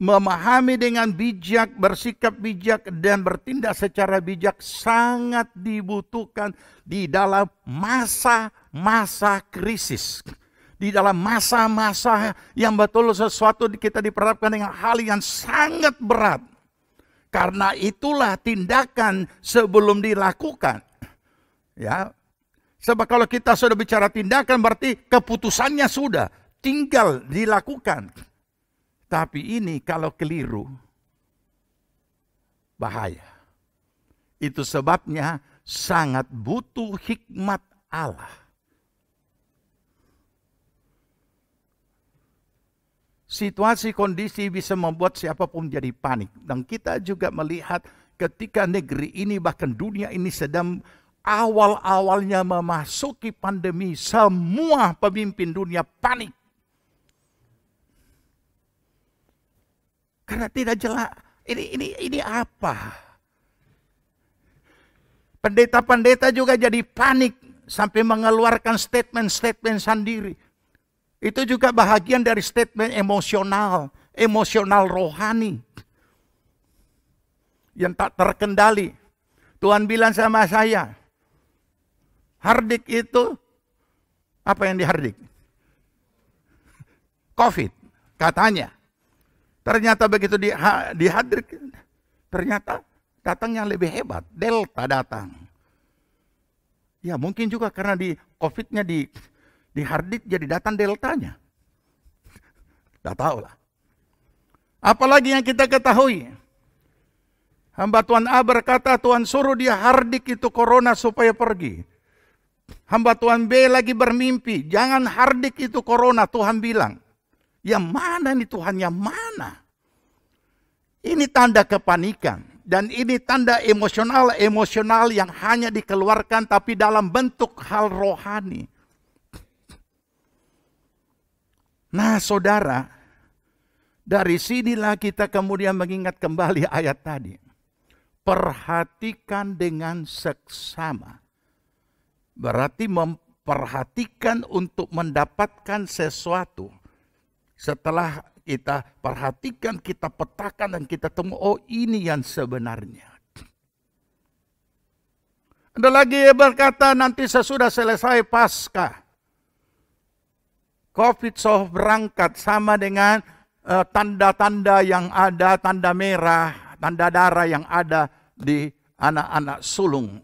memahami dengan bijak, bersikap bijak, dan bertindak secara bijak sangat dibutuhkan di dalam masa-masa krisis. Di dalam masa-masa yang betul sesuatu kita diperhadapkan dengan hal yang sangat berat. Karena itulah tindakan sebelum dilakukan. Ya, sebab kalau kita sudah bicara tindakan berarti keputusannya sudah, tinggal dilakukan. Tapi ini kalau keliru, bahaya. Itu sebabnya sangat butuh hikmat Allah. Situasi kondisi bisa membuat siapapun jadi panik. Dan kita juga melihat ketika negeri ini bahkan dunia ini sedang awal-awalnya memasuki pandemi. Semua pemimpin dunia panik. Karena tidak jelas, ini apa? Pendeta-pendeta juga jadi panik sampai mengeluarkan statement-statement sendiri. Itu juga bahagian dari statement emosional rohani. Yang tak terkendali. Tuhan bilang sama saya, Hardik itu, apa yang dihardik? COVID, katanya. Ternyata begitu dihadirkan, ternyata datangnya lebih hebat. Delta datang. Ya mungkin juga karena di COVID-nya dihardik jadi datang deltanya. Tidak tahu lah. Apalagi yang kita ketahui. Hamba Tuhan A berkata Tuhan suruh dia hardik itu corona supaya pergi. Hamba Tuhan B lagi bermimpi. Jangan hardik itu corona, Tuhan bilang. Yang mana nih Tuhan, yang mana? Ini tanda kepanikan. Dan ini tanda emosional yang hanya dikeluarkan tapi dalam bentuk hal rohani. Nah saudara, dari sinilah kita kemudian mengingat kembali ayat tadi. Perhatikan dengan seksama. Berarti memperhatikan untuk mendapatkan sesuatu. Setelah kita perhatikan, kita petakan dan kita temu, oh ini yang sebenarnya. Ada lagi yang berkata nanti sesudah selesai Paskah. COVID so berangkat sama dengan tanda-tanda yang ada, tanda merah, tanda darah yang ada di anak-anak sulung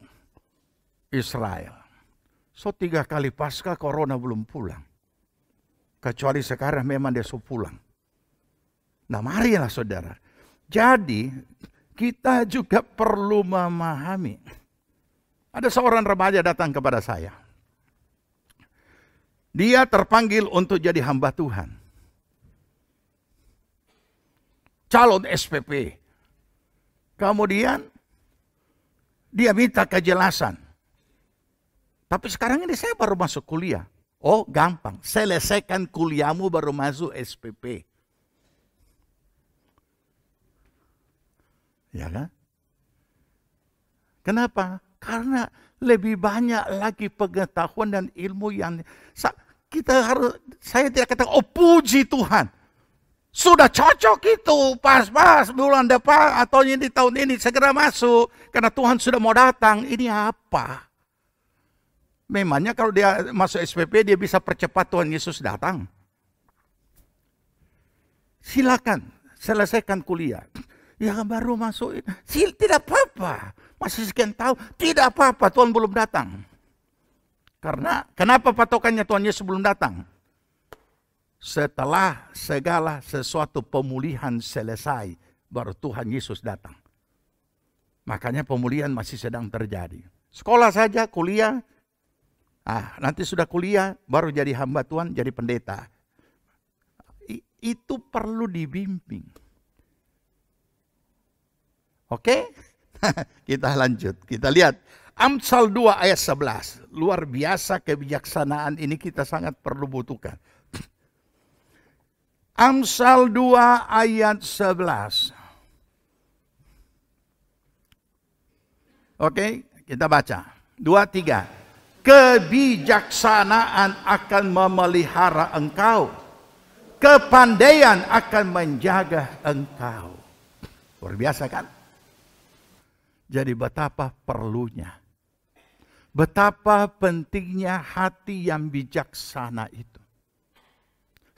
Israel. So 3 kali Paskah corona belum pulang. Kecuali sekarang memang dia sudah pulang. Nah marilah saudara. Jadi kita juga perlu memahami. Ada seorang remaja datang kepada saya. Dia terpanggil untuk jadi hamba Tuhan. Calon SPP. Kemudian dia minta kejelasan. Tapi sekarang ini saya baru masuk kuliah. Oh gampang, selesaikan kuliahmu baru masuk SPP. Ya kan? Kenapa? Karena lebih banyak lagi pengetahuan dan ilmu yang saya tidak katakan, oh puji Tuhan. Sudah cocok itu, pas-pas bulan depan atau di tahun ini segera masuk. Karena Tuhan sudah mau datang, ini apa? Memangnya kalau dia masuk SPP dia bisa percepat Tuhan Yesus datang? Silakan, selesaikan kuliah. Ya baru masuk, tidak apa-apa. Masih sekian tahun, tidak apa-apa, Tuhan belum datang. Karena, kenapa patokannya Tuhan Yesus belum datang? Setelah segala sesuatu pemulihan selesai, baru Tuhan Yesus datang. Makanya pemulihan masih sedang terjadi. Sekolah saja, kuliah, nanti sudah kuliah, baru jadi hamba Tuhan, jadi pendeta. Itu perlu dibimbing. Oke? Kita lanjut, kita lihat. Amsal 2 ayat 11. Luar biasa kebijaksanaan ini kita sangat perlu butuhkan. Amsal 2 ayat 11. Oke, kita baca. 2, 3. Kebijaksanaan akan memelihara engkau. Kepandaian akan menjaga engkau. Luar biasa kan? Jadi betapa perlunya. Betapa pentingnya hati yang bijaksana itu.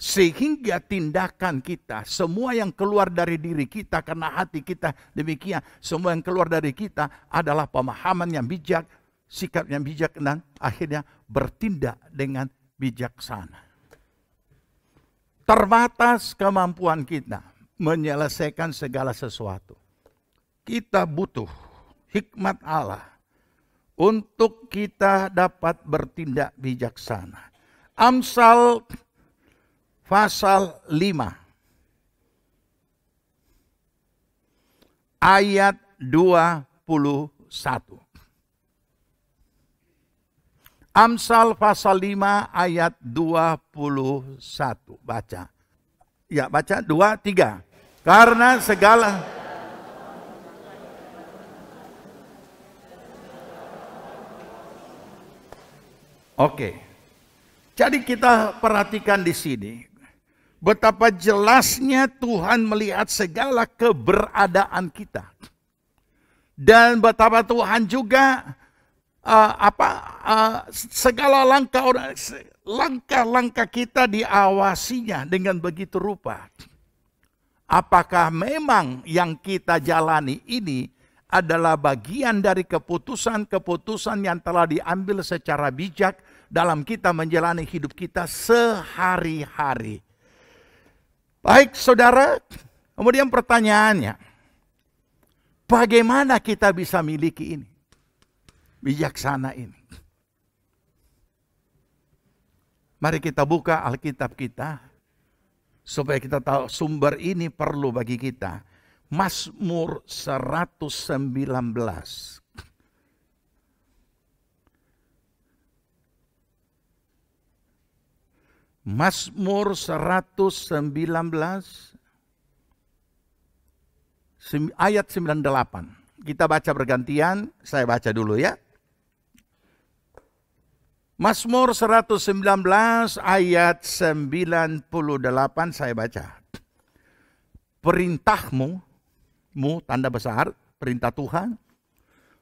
Sehingga tindakan kita, semua yang keluar dari diri kita karena hati kita demikian. Semua yang keluar dari kita adalah pemahaman yang bijak, sikap yang bijak, dan akhirnya bertindak dengan bijaksana. Terbatas kemampuan kita menyelesaikan segala sesuatu. Kita butuh hikmat Allah untuk kita dapat bertindak bijaksana. Amsal pasal 5 ayat 21. Amsal pasal 5 ayat 21. Baca. Ya, baca 2, 3. Karena segala Oke. Jadi kita perhatikan di sini betapa jelasnya Tuhan melihat segala keberadaan kita. Dan betapa Tuhan juga segala langkah-langkah kita diawasinya dengan begitu rupa. Apakah memang yang kita jalani ini adalah bagian dari keputusan-keputusan yang telah diambil secara bijak dalam kita menjalani hidup kita sehari-hari. Baik saudara, kemudian pertanyaannya, bagaimana kita bisa miliki ini? Bijaksana ini. Mari kita buka Alkitab kita, supaya kita tahu sumber ini perlu bagi kita. Mazmur 119. Mazmur 119 ayat 98. Kita baca bergantian, saya baca dulu ya. Mazmur 119 ayat 98 saya baca. Perintahmu, tanda besar, perintah Tuhan,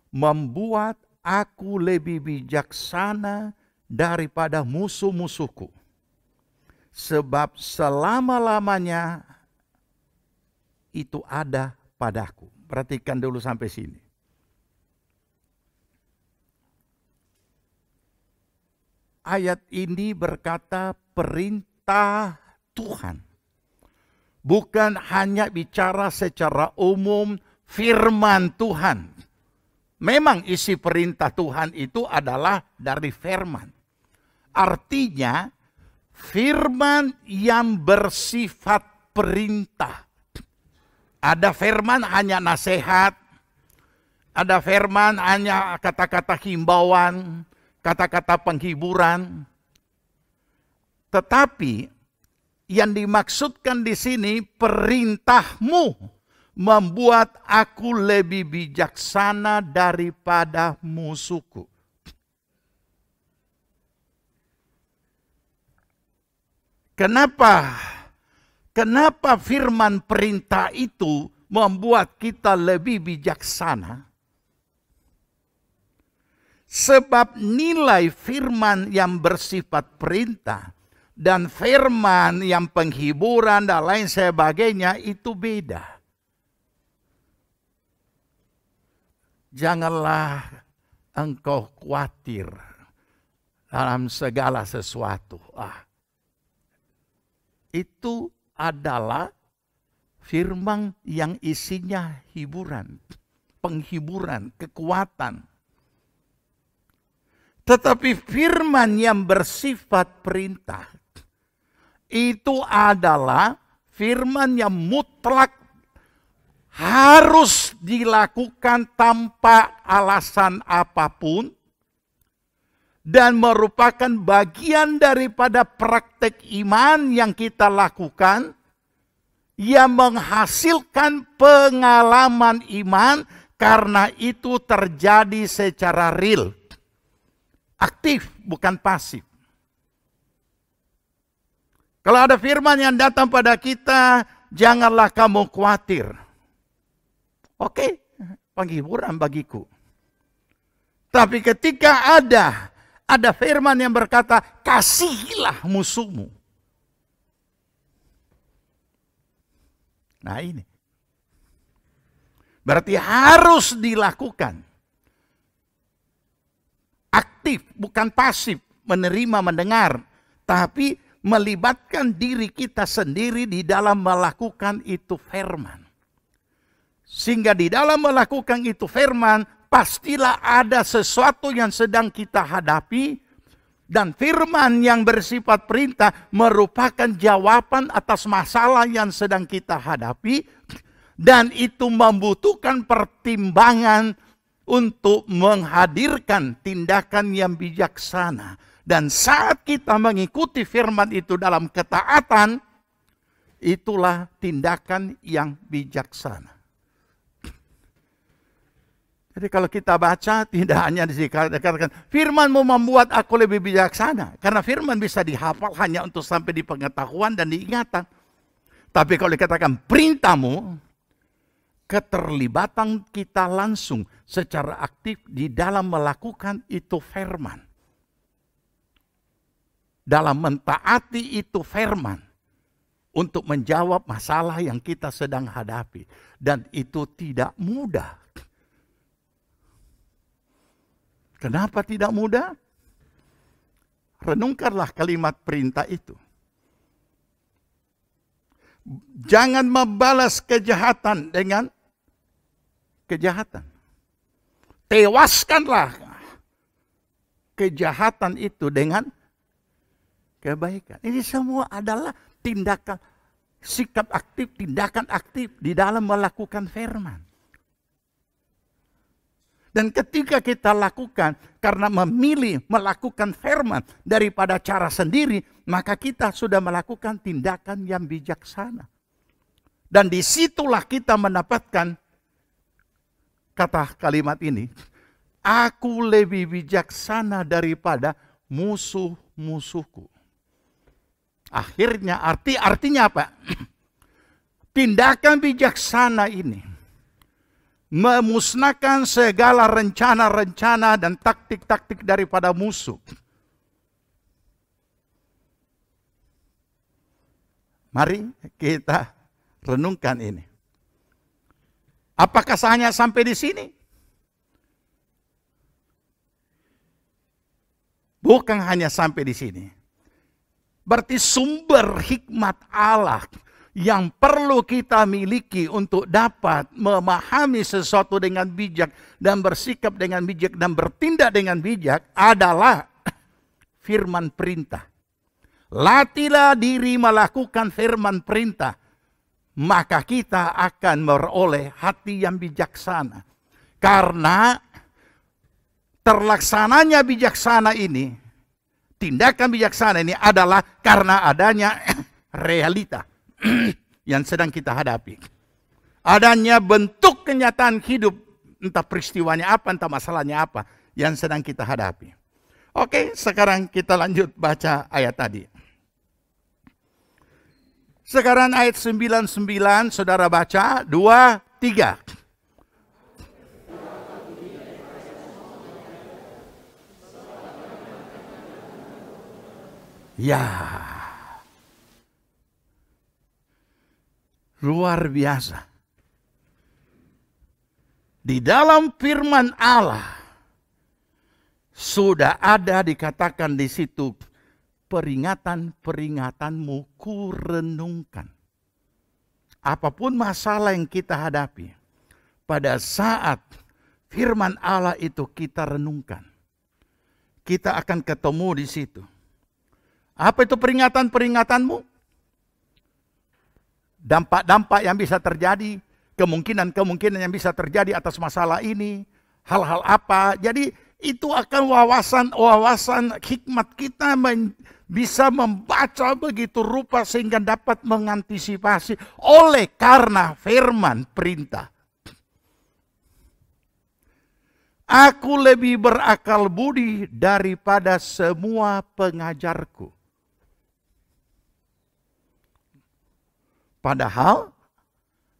membuat aku lebih bijaksana daripada musuh-musuhku. Sebab selama-lamanya itu ada padaku. Perhatikan dulu sampai sini. Ayat ini berkata perintah Tuhan. Bukan hanya bicara secara umum firman Tuhan. Memang isi perintah Tuhan itu adalah dari firman. Artinya firman yang bersifat perintah. Ada firman hanya nasihat, ada firman hanya kata-kata himbauan, kata-kata penghiburan. Tetapi yang dimaksudkan di sini, perintahmu membuat aku lebih bijaksana daripada musuhku. Kenapa firman perintah itu membuat kita lebih bijaksana? Sebab nilai firman yang bersifat perintah dan firman yang penghiburan dan lain sebagainya itu beda. Janganlah engkau khawatir dalam segala sesuatu. Itu adalah firman yang isinya hiburan, penghiburan, kekuatan. Tetapi firman yang bersifat perintah itu adalah firman yang mutlak harus dilakukan tanpa alasan apapun dan merupakan bagian daripada praktek iman yang kita lakukan yang menghasilkan pengalaman iman karena itu terjadi secara real. Aktif, bukan pasif. Kalau ada firman yang datang pada kita, janganlah kamu khawatir. Oke, penghiburan bagiku. Tapi ketika ada firman yang berkata, kasihilah musuhmu. Nah ini. Berarti harus dilakukan. Aktif, bukan pasif, menerima, mendengar. Tapi melibatkan diri kita sendiri di dalam melakukan itu firman. Sehingga di dalam melakukan itu firman, pastilah ada sesuatu yang sedang kita hadapi. Dan firman yang bersifat perintah merupakan jawaban atas masalah yang sedang kita hadapi. Dan itu membutuhkan pertimbangan untuk menghadirkan tindakan yang bijaksana. Dan saat kita mengikuti firman itu dalam ketaatan, itulah tindakan yang bijaksana. Jadi kalau kita baca, tidak hanya dikatakan, firman-Mu membuat aku lebih bijaksana. Karena firman bisa dihafal hanya untuk sampai di pengetahuan dan diingatan. Tapi kalau dikatakan perintah-Mu, keterlibatan kita langsung secara aktif di dalam melakukan itu firman. Dalam mentaati itu firman. Untuk menjawab masalah yang kita sedang hadapi. Dan itu tidak mudah. Kenapa tidak mudah? Renungkanlah kalimat perintah itu. Jangan membalas kejahatan dengan kejahatan. Tewaskanlah kejahatan itu dengan kebaikan. Ini semua adalah tindakan, sikap aktif, tindakan aktif di dalam melakukan firman. Dan ketika kita lakukan karena memilih melakukan firman daripada cara sendiri, maka kita sudah melakukan tindakan yang bijaksana. Dan disitulah kita mendapatkan kata kalimat ini, aku lebih bijaksana daripada musuh-musuhku. Akhirnya artinya apa? Tindakan bijaksana ini memusnahkan segala rencana-rencana dan taktik-taktik daripada musuh. Mari kita renungkan ini. Apakah hanya sampai di sini? Bukan hanya sampai di sini. Berarti sumber hikmat Allah yang perlu kita miliki untuk dapat memahami sesuatu dengan bijak dan bersikap dengan bijak dan bertindak dengan bijak adalah firman perintah. Latihlah diri melakukan firman perintah, maka kita akan meroleh hati yang bijaksana. Karena terlaksananya bijaksana ini, tindakan bijaksana ini adalah karena adanya realita yang sedang kita hadapi. Adanya bentuk kenyataan hidup, entah peristiwanya apa, entah masalahnya apa yang sedang kita hadapi. Oke, sekarang kita lanjut baca ayat tadi. Sekarang ayat 99, saudara baca, 2, 3. Ya, luar biasa. Di dalam firman Allah sudah ada dikatakan di situ, peringatan-peringatanmu kurenungkan. Apapun masalah yang kita hadapi, pada saat firman Allah itu kita renungkan, kita akan ketemu di situ. Apa itu peringatan-peringatanmu? Dampak-dampak yang bisa terjadi, kemungkinan-kemungkinan yang bisa terjadi atas masalah ini, hal-hal apa. Jadi itu akan wawasan hikmat kita bisa membaca begitu rupa sehingga dapat mengantisipasi oleh karena firman perintah. Aku lebih berakal budi daripada semua pengajarku. Padahal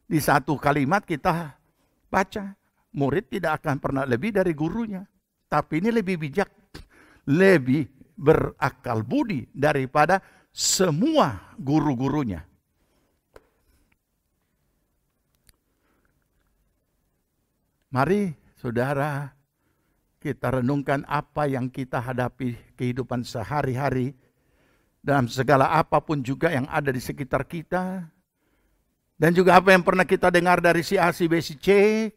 di satu kalimat kita baca, murid tidak akan pernah lebih dari gurunya. Tapi ini lebih bijak, lebih berakal budi daripada semua guru-gurunya. Mari saudara, kita renungkan apa yang kita hadapi kehidupan sehari-hari. Dalam segala apapun juga yang ada di sekitar kita. Dan juga apa yang pernah kita dengar dari si A, si B, si C.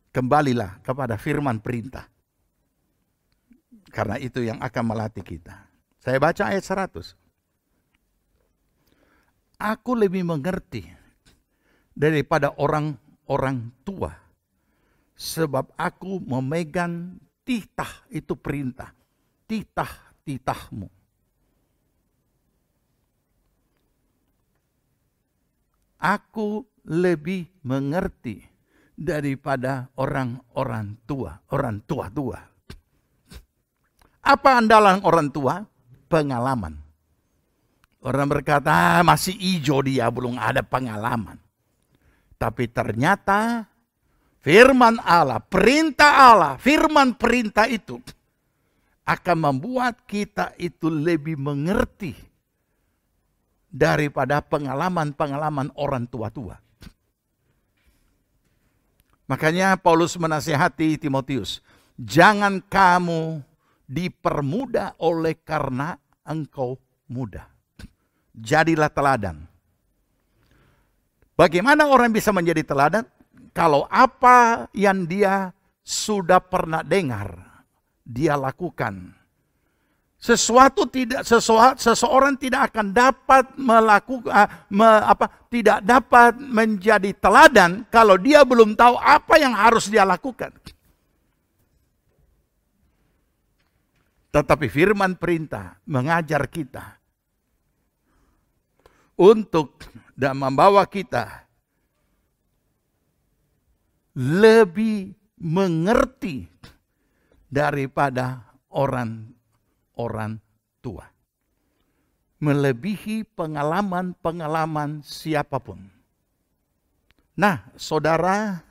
Kembalilah kepada firman perintah. Karena itu yang akan melatih kita. Saya baca ayat 100. Aku lebih mengerti daripada orang-orang tua. Sebab aku memegang titah, itu perintah. Titah-titahmu. Aku lebih mengerti daripada orang-orang tua. Orang tua-tua. Apa andalan orang tua? Pengalaman. Orang berkata, masih hijau dia, belum ada pengalaman. Tapi ternyata firman Allah, perintah Allah, firman perintah itu akan membuat kita itu lebih mengerti daripada pengalaman-pengalaman orang tua-tua. Makanya Paulus menasihati Timotius, jangan kamu dipermudah oleh karena engkau muda. Jadilah teladan. Bagaimana orang bisa menjadi teladan? Kalau apa yang dia sudah pernah dengar, dia lakukan. Seseorang tidak akan dapat tidak dapat menjadi teladan kalau dia belum tahu apa yang harus dia lakukan. Tetapi firman perintah mengajar kita untuk dan membawa kita lebih mengerti daripada orang tua. Melebihi pengalaman-pengalaman siapapun. Nah, saudara,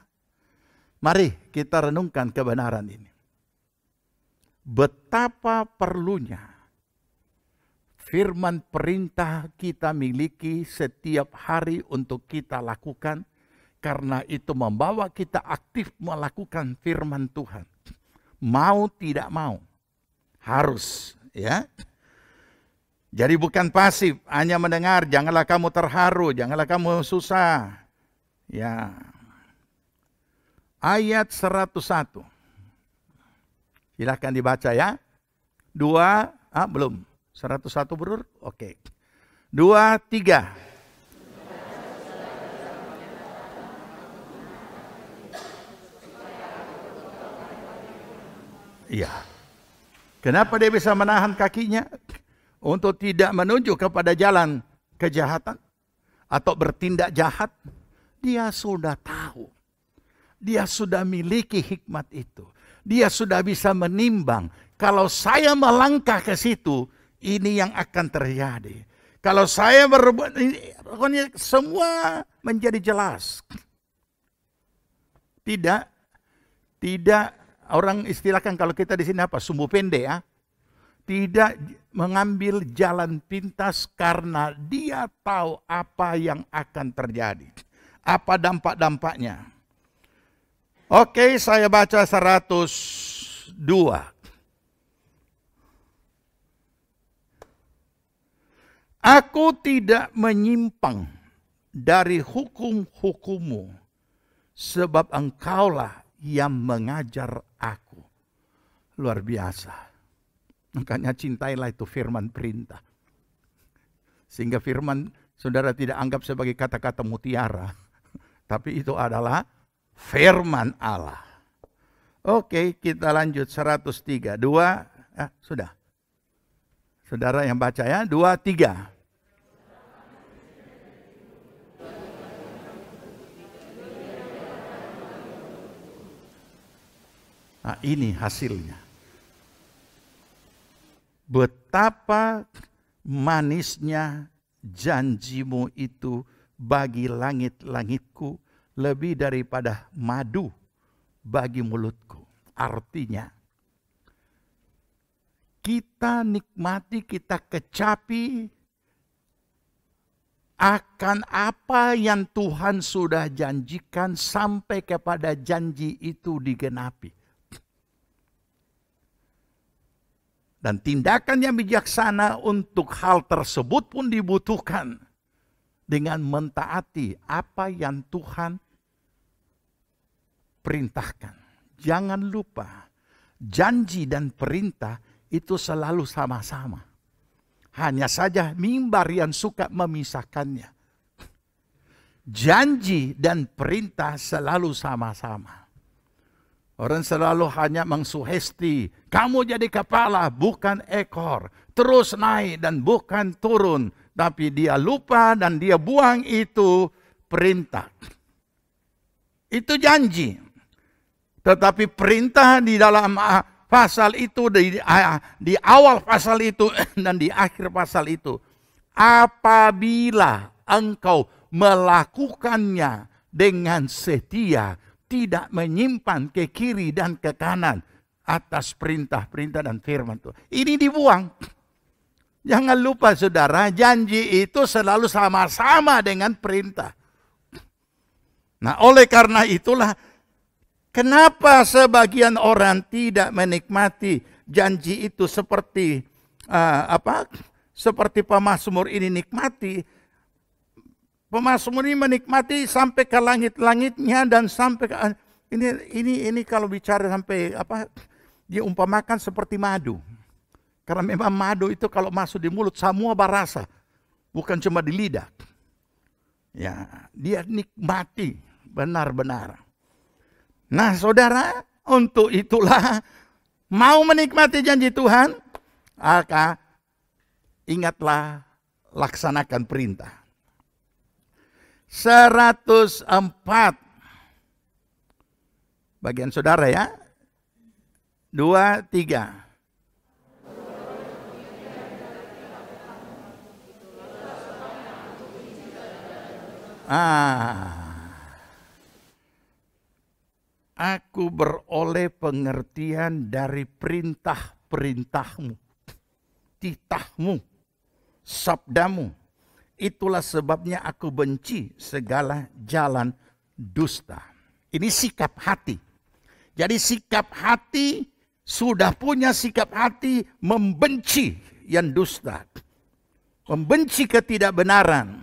mari kita renungkan kebenaran ini. Betapa perlunya firman perintah kita miliki setiap hari untuk kita lakukan, karena itu membawa kita aktif melakukan firman Tuhan. Mau tidak mau, harus, ya. Jadi bukan pasif, hanya mendengar, janganlah kamu terharu, janganlah kamu susah. Ya. Ayat 101. Silahkan dibaca ya. 2, Belum. 101 Brur? Oke. 2, 3. Iya. Kenapa dia bisa menahan kakinya? Untuk tidak menuju kepada jalan kejahatan atau bertindak jahat. Dia sudah tahu. Dia sudah miliki hikmat itu. Dia sudah bisa menimbang. Kalau saya melangkah ke situ, ini yang akan terjadi. Kalau saya berbuat ini, pokoknya semua menjadi jelas. Tidak orang istilahkan kalau kita di sini apa? Sumbu pendek ya. Tidak mengambil jalan pintas karena dia tahu apa yang akan terjadi. Apa dampak-dampaknya. Oke, saya baca 102. Aku tidak menyimpang dari hukum-hukummu, sebab engkaulah yang mengajar aku. Luar biasa. Makanya cintailah itu firman perintah. Sehingga firman saudara tidak anggap sebagai kata-kata mutiara. Tapi itu adalah firman Allah. Oke, kita lanjut 103. 2, sudah. Saudara yang baca ya, 2, 3. Nah, ini hasilnya. Betapa manisnya janjimu itu bagi langit-langitku, lebih daripada madu bagi mulutku. Artinya, kita nikmati, kita kecapi akan apa yang Tuhan sudah janjikan sampai kepada janji itu digenapi. Dan tindakan yang bijaksana untuk hal tersebut pun dibutuhkan dengan mentaati apa yang Tuhan perintahkan. Jangan lupa, janji dan perintah itu selalu sama-sama. Hanya saja mimbar yang suka memisahkannya. Janji dan perintah selalu sama-sama. Orang selalu hanya mensugesti, kamu jadi kepala bukan ekor. Terus naik dan bukan turun. Tapi dia lupa dan dia buang itu perintah. Itu janji. Tetapi perintah di dalam pasal itu, di awal pasal itu dan di akhir pasal itu. Apabila engkau melakukannya dengan setia, tidak menyimpan ke kiri dan ke kanan atas perintah-perintah dan firman Tuhan. Ini dibuang. Jangan lupa saudara, janji itu selalu sama-sama dengan perintah. Nah, oleh karena itulah, kenapa sebagian orang tidak menikmati janji itu seperti seperti pemazmur ini nikmati. Pemazmur ini menikmati sampai ke langit-langitnya dan sampai ke ini kalau bicara sampai diumpamakan seperti madu. Karena memang madu itu kalau masuk di mulut semua barasa, bukan cuma di lidah. Ya, dia nikmati benar-benar. Nah, saudara, untuk itulah mau menikmati janji Tuhan, maka ingatlah laksanakan perintah. 104. Bagian saudara ya. 2, 3. Aku beroleh pengertian dari perintah-perintahmu, titahmu, sabdamu. Itulah sebabnya aku benci segala jalan dusta. Ini sikap hati. Jadi sikap hati, sudah punya sikap hati membenci yang dusta. Membenci ketidakbenaran.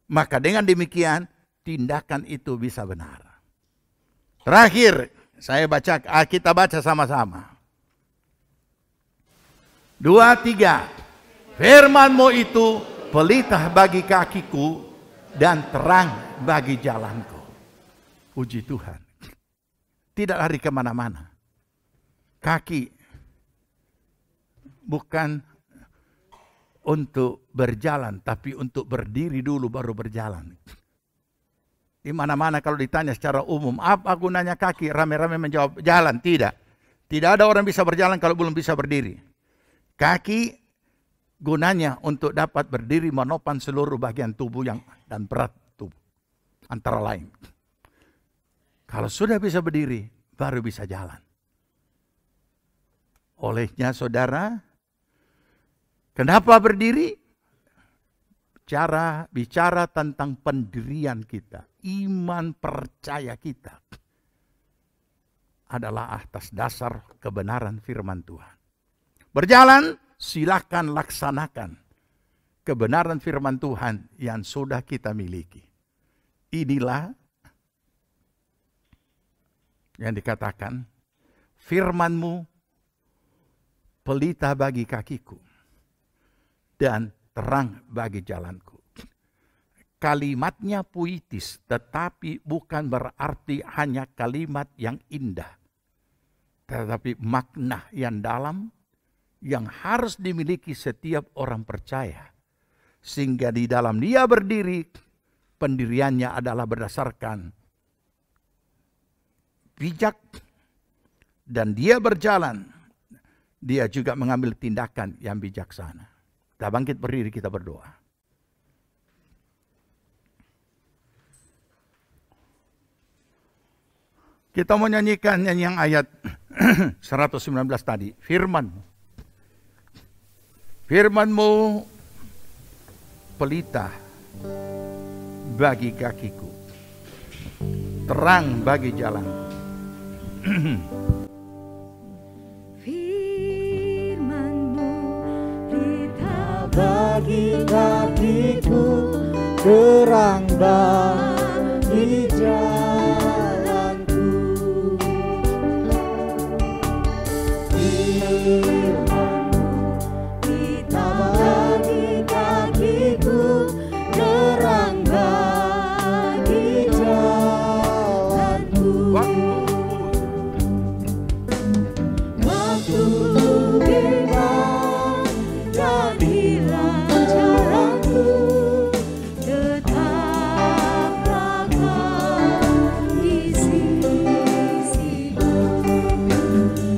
Maka dengan demikian, tindakan itu bisa benar. Terakhir, kita baca sama-sama. 2, 3. Firman-Mu itu pelita bagi kakiku dan terang bagi jalanku. Puji Tuhan. Tidak lari kemana-mana. Kaki bukan untuk berjalan, tapi untuk berdiri dulu baru berjalan. Di mana-mana kalau ditanya secara umum, apa gunanya kaki? Rame-rame menjawab, jalan. Tidak. Tidak ada orang bisa berjalan kalau belum bisa berdiri. Kaki gunanya untuk dapat berdiri menopang seluruh bagian tubuh dan berat tubuh. Antara lain. Kalau sudah bisa berdiri, baru bisa jalan. Olehnya saudara, kenapa berdiri? Cara bicara tentang pendirian kita, iman percaya kita adalah atas dasar kebenaran firman Tuhan. Berjalan, silakan laksanakan kebenaran firman Tuhan yang sudah kita miliki. Inilah yang dikatakan, firman-Mu pelita bagi kakiku dan terang bagi jalanku. Kalimatnya puitis, tetapi bukan berarti hanya kalimat yang indah. Tetapi makna yang dalam, yang harus dimiliki setiap orang percaya. Sehingga di dalam dia berdiri, pendiriannya adalah berdasarkan bijak, dan dia berjalan, dia juga mengambil tindakan yang bijaksana. Kita bangkit berdiri, kita berdoa. Kita mau nyanyikan nyanyian ayat 119 tadi. Firman-Mu pelita bagi kakiku, terang bagi jalan. Firman-Mu pelita bagi kakiku, terang bagi jalanku. Firman-Mu pelita bagi kakiku, terang bagi jalanku. Waktu bimbang dan hilang jalanku, tetaplah Kau di sisiku,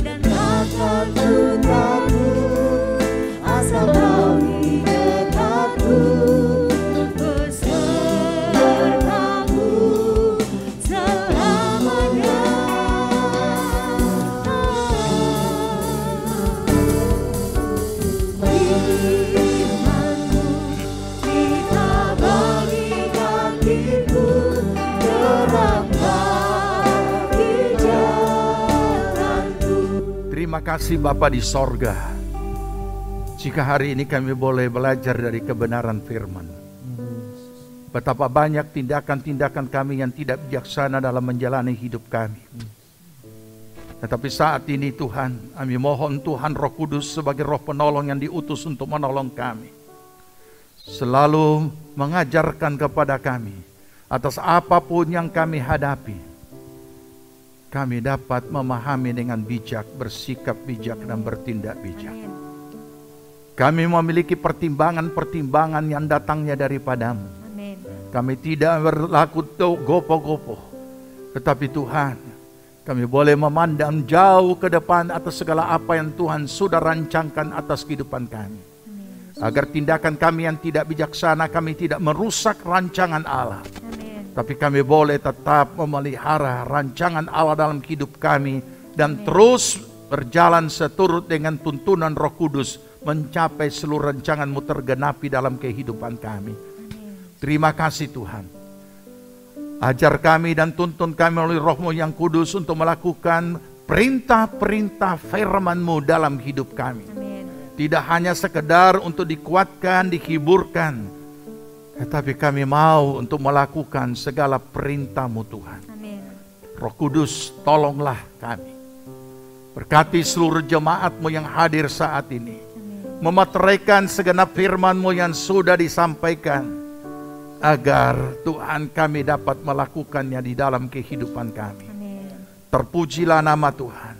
dan takkan ku takut asal Kau di dekatku, besertaku selamanya. Firman-Mu pelita bagi kakiku, terang bagi jalanku. Terima kasih Bapa di sorga. Jika hari ini kami boleh belajar dari kebenaran firman. Betapa banyak tindakan-tindakan kami yang tidak bijaksana dalam menjalani hidup kami. Tetapi saat ini Tuhan, kami mohon Tuhan Roh Kudus sebagai roh penolong yang diutus untuk menolong kami. Selalu mengajarkan kepada kami atas apapun yang kami hadapi. Kami dapat memahami dengan bijak, bersikap bijak dan bertindak bijak. Kami memiliki pertimbangan-pertimbangan yang datangnya daripadamu. Kami tidak berlaku gopoh-gopoh. Tetapi Tuhan, kami boleh memandang jauh ke depan atas segala apa yang Tuhan sudah rancangkan atas kehidupan kami. Agar tindakan kami yang tidak bijaksana, kami tidak merusak rancangan Allah. Tapi kami boleh tetap memelihara rancangan Allah dalam hidup kami. Dan terus berjalan seturut dengan tuntunan Roh Kudus, mencapai seluruh rancangan-Mu tergenapi dalam kehidupan kami. Terima kasih Tuhan. Ajar kami dan tuntun kami melalui Roh-Mu yang kudus untuk melakukan perintah-perintah firman-Mu dalam hidup kami. Tidak hanya sekedar untuk dikuatkan, dihiburkan, tetapi kami mau untuk melakukan segala perintah-Mu Tuhan. Roh Kudus, tolonglah kami. Berkati seluruh jemaat-Mu yang hadir saat ini. memeteraikan segenap firman-Mu yang sudah disampaikan, agar Tuhan kami dapat melakukannya di dalam kehidupan kami. Terpujilah nama Tuhan.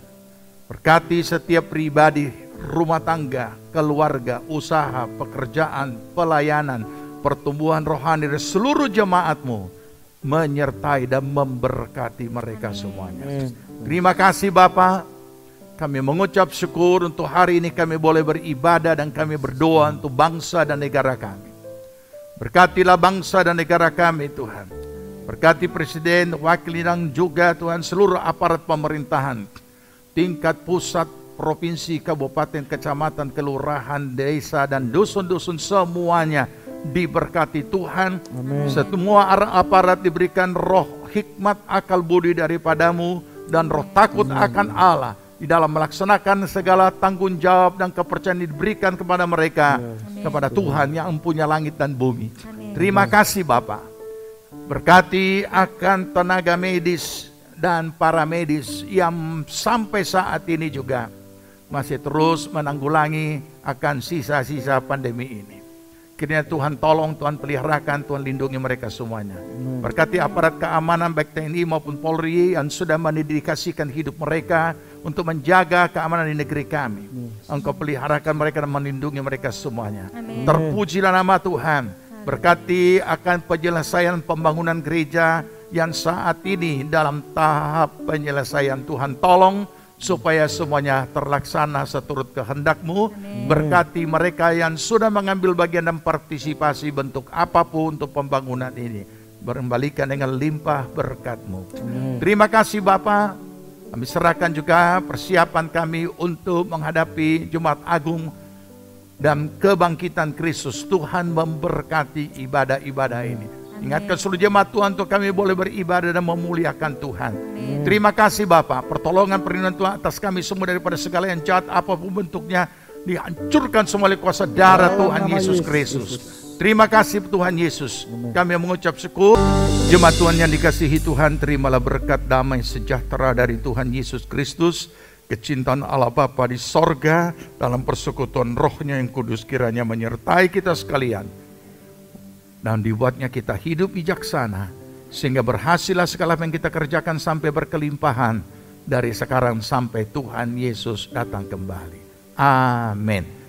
Berkati setiap pribadi, rumah tangga, keluarga, usaha, pekerjaan, pelayanan, pertumbuhan rohani dan seluruh jemaat-Mu, menyertai dan memberkati mereka semuanya. Terima kasih Bapa. Kami mengucap syukur untuk hari ini kami boleh beribadah dan kami berdoa untuk bangsa dan negara kami. Berkatilah bangsa dan negara kami Tuhan. Berkati Presiden, Wakil dan juga Tuhan seluruh aparat pemerintahan. Tingkat pusat, provinsi, kabupaten, kecamatan, kelurahan, desa dan dusun-dusun semuanya diberkati Tuhan. Semua aparat diberikan roh hikmat, akal budi daripadamu dan roh takut akan Allah di dalam melaksanakan segala tanggung jawab dan kepercayaan diberikan kepada mereka, kepada Tuhan yang mempunyai langit dan bumi. Terima kasih Bapa. Berkati akan tenaga medis dan para medis yang sampai saat ini juga masih terus menanggulangi akan sisa-sisa pandemi ini. Kiranya Tuhan tolong, Tuhan peliharakan, Tuhan lindungi mereka semuanya. Berkati aparat keamanan baik TNI maupun Polri yang sudah mendedikasikan hidup mereka untuk menjaga keamanan di negeri kami. Engkau peliharakan mereka dan melindungi mereka semuanya. Terpujilah nama Tuhan. Berkati akan penyelesaian pembangunan gereja yang saat ini dalam tahap penyelesaian. Tuhan tolong supaya semuanya terlaksana seturut kehendak-Mu. Berkati mereka yang sudah mengambil bagian dan partisipasi bentuk apapun untuk pembangunan ini. Berkembalikan dengan limpah berkat-Mu. Terima kasih Bapa. Kami serahkan juga persiapan kami untuk menghadapi Jumat Agung dan kebangkitan Kristus. Tuhan memberkati ibadah-ibadah ini. Ingatkan seluruh jemaat Tuhan untuk kami boleh beribadah dan memuliakan Tuhan. Terima kasih Bapa. Pertolongan perlindungan Tuhan atas kami semua daripada segala yang jahat apapun bentuknya dihancurkan semua oleh kuasa darah Tuhan Yesus Kristus. Terima kasih Tuhan Yesus. Kami mengucap syukur. Jemaat Tuhan yang dikasihi Tuhan, terimalah berkat damai sejahtera dari Tuhan Yesus Kristus, kecintaan Allah Bapa di sorga, dalam persekutuan Roh-Nya yang kudus kiranya menyertai kita sekalian. Dan dibuatnya kita hidup bijaksana, sehingga berhasillah segala yang kita kerjakan sampai berkelimpahan, dari sekarang sampai Tuhan Yesus datang kembali. Amin.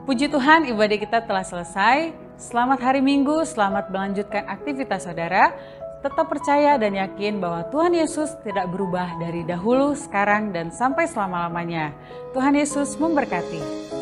Puji Tuhan, ibadah kita telah selesai. Selamat hari Minggu, selamat melanjutkan aktivitas saudara. Tetap percaya dan yakin bahwa Tuhan Yesus tidak berubah dari dahulu, sekarang, dan sampai selama-lamanya. Tuhan Yesus memberkati.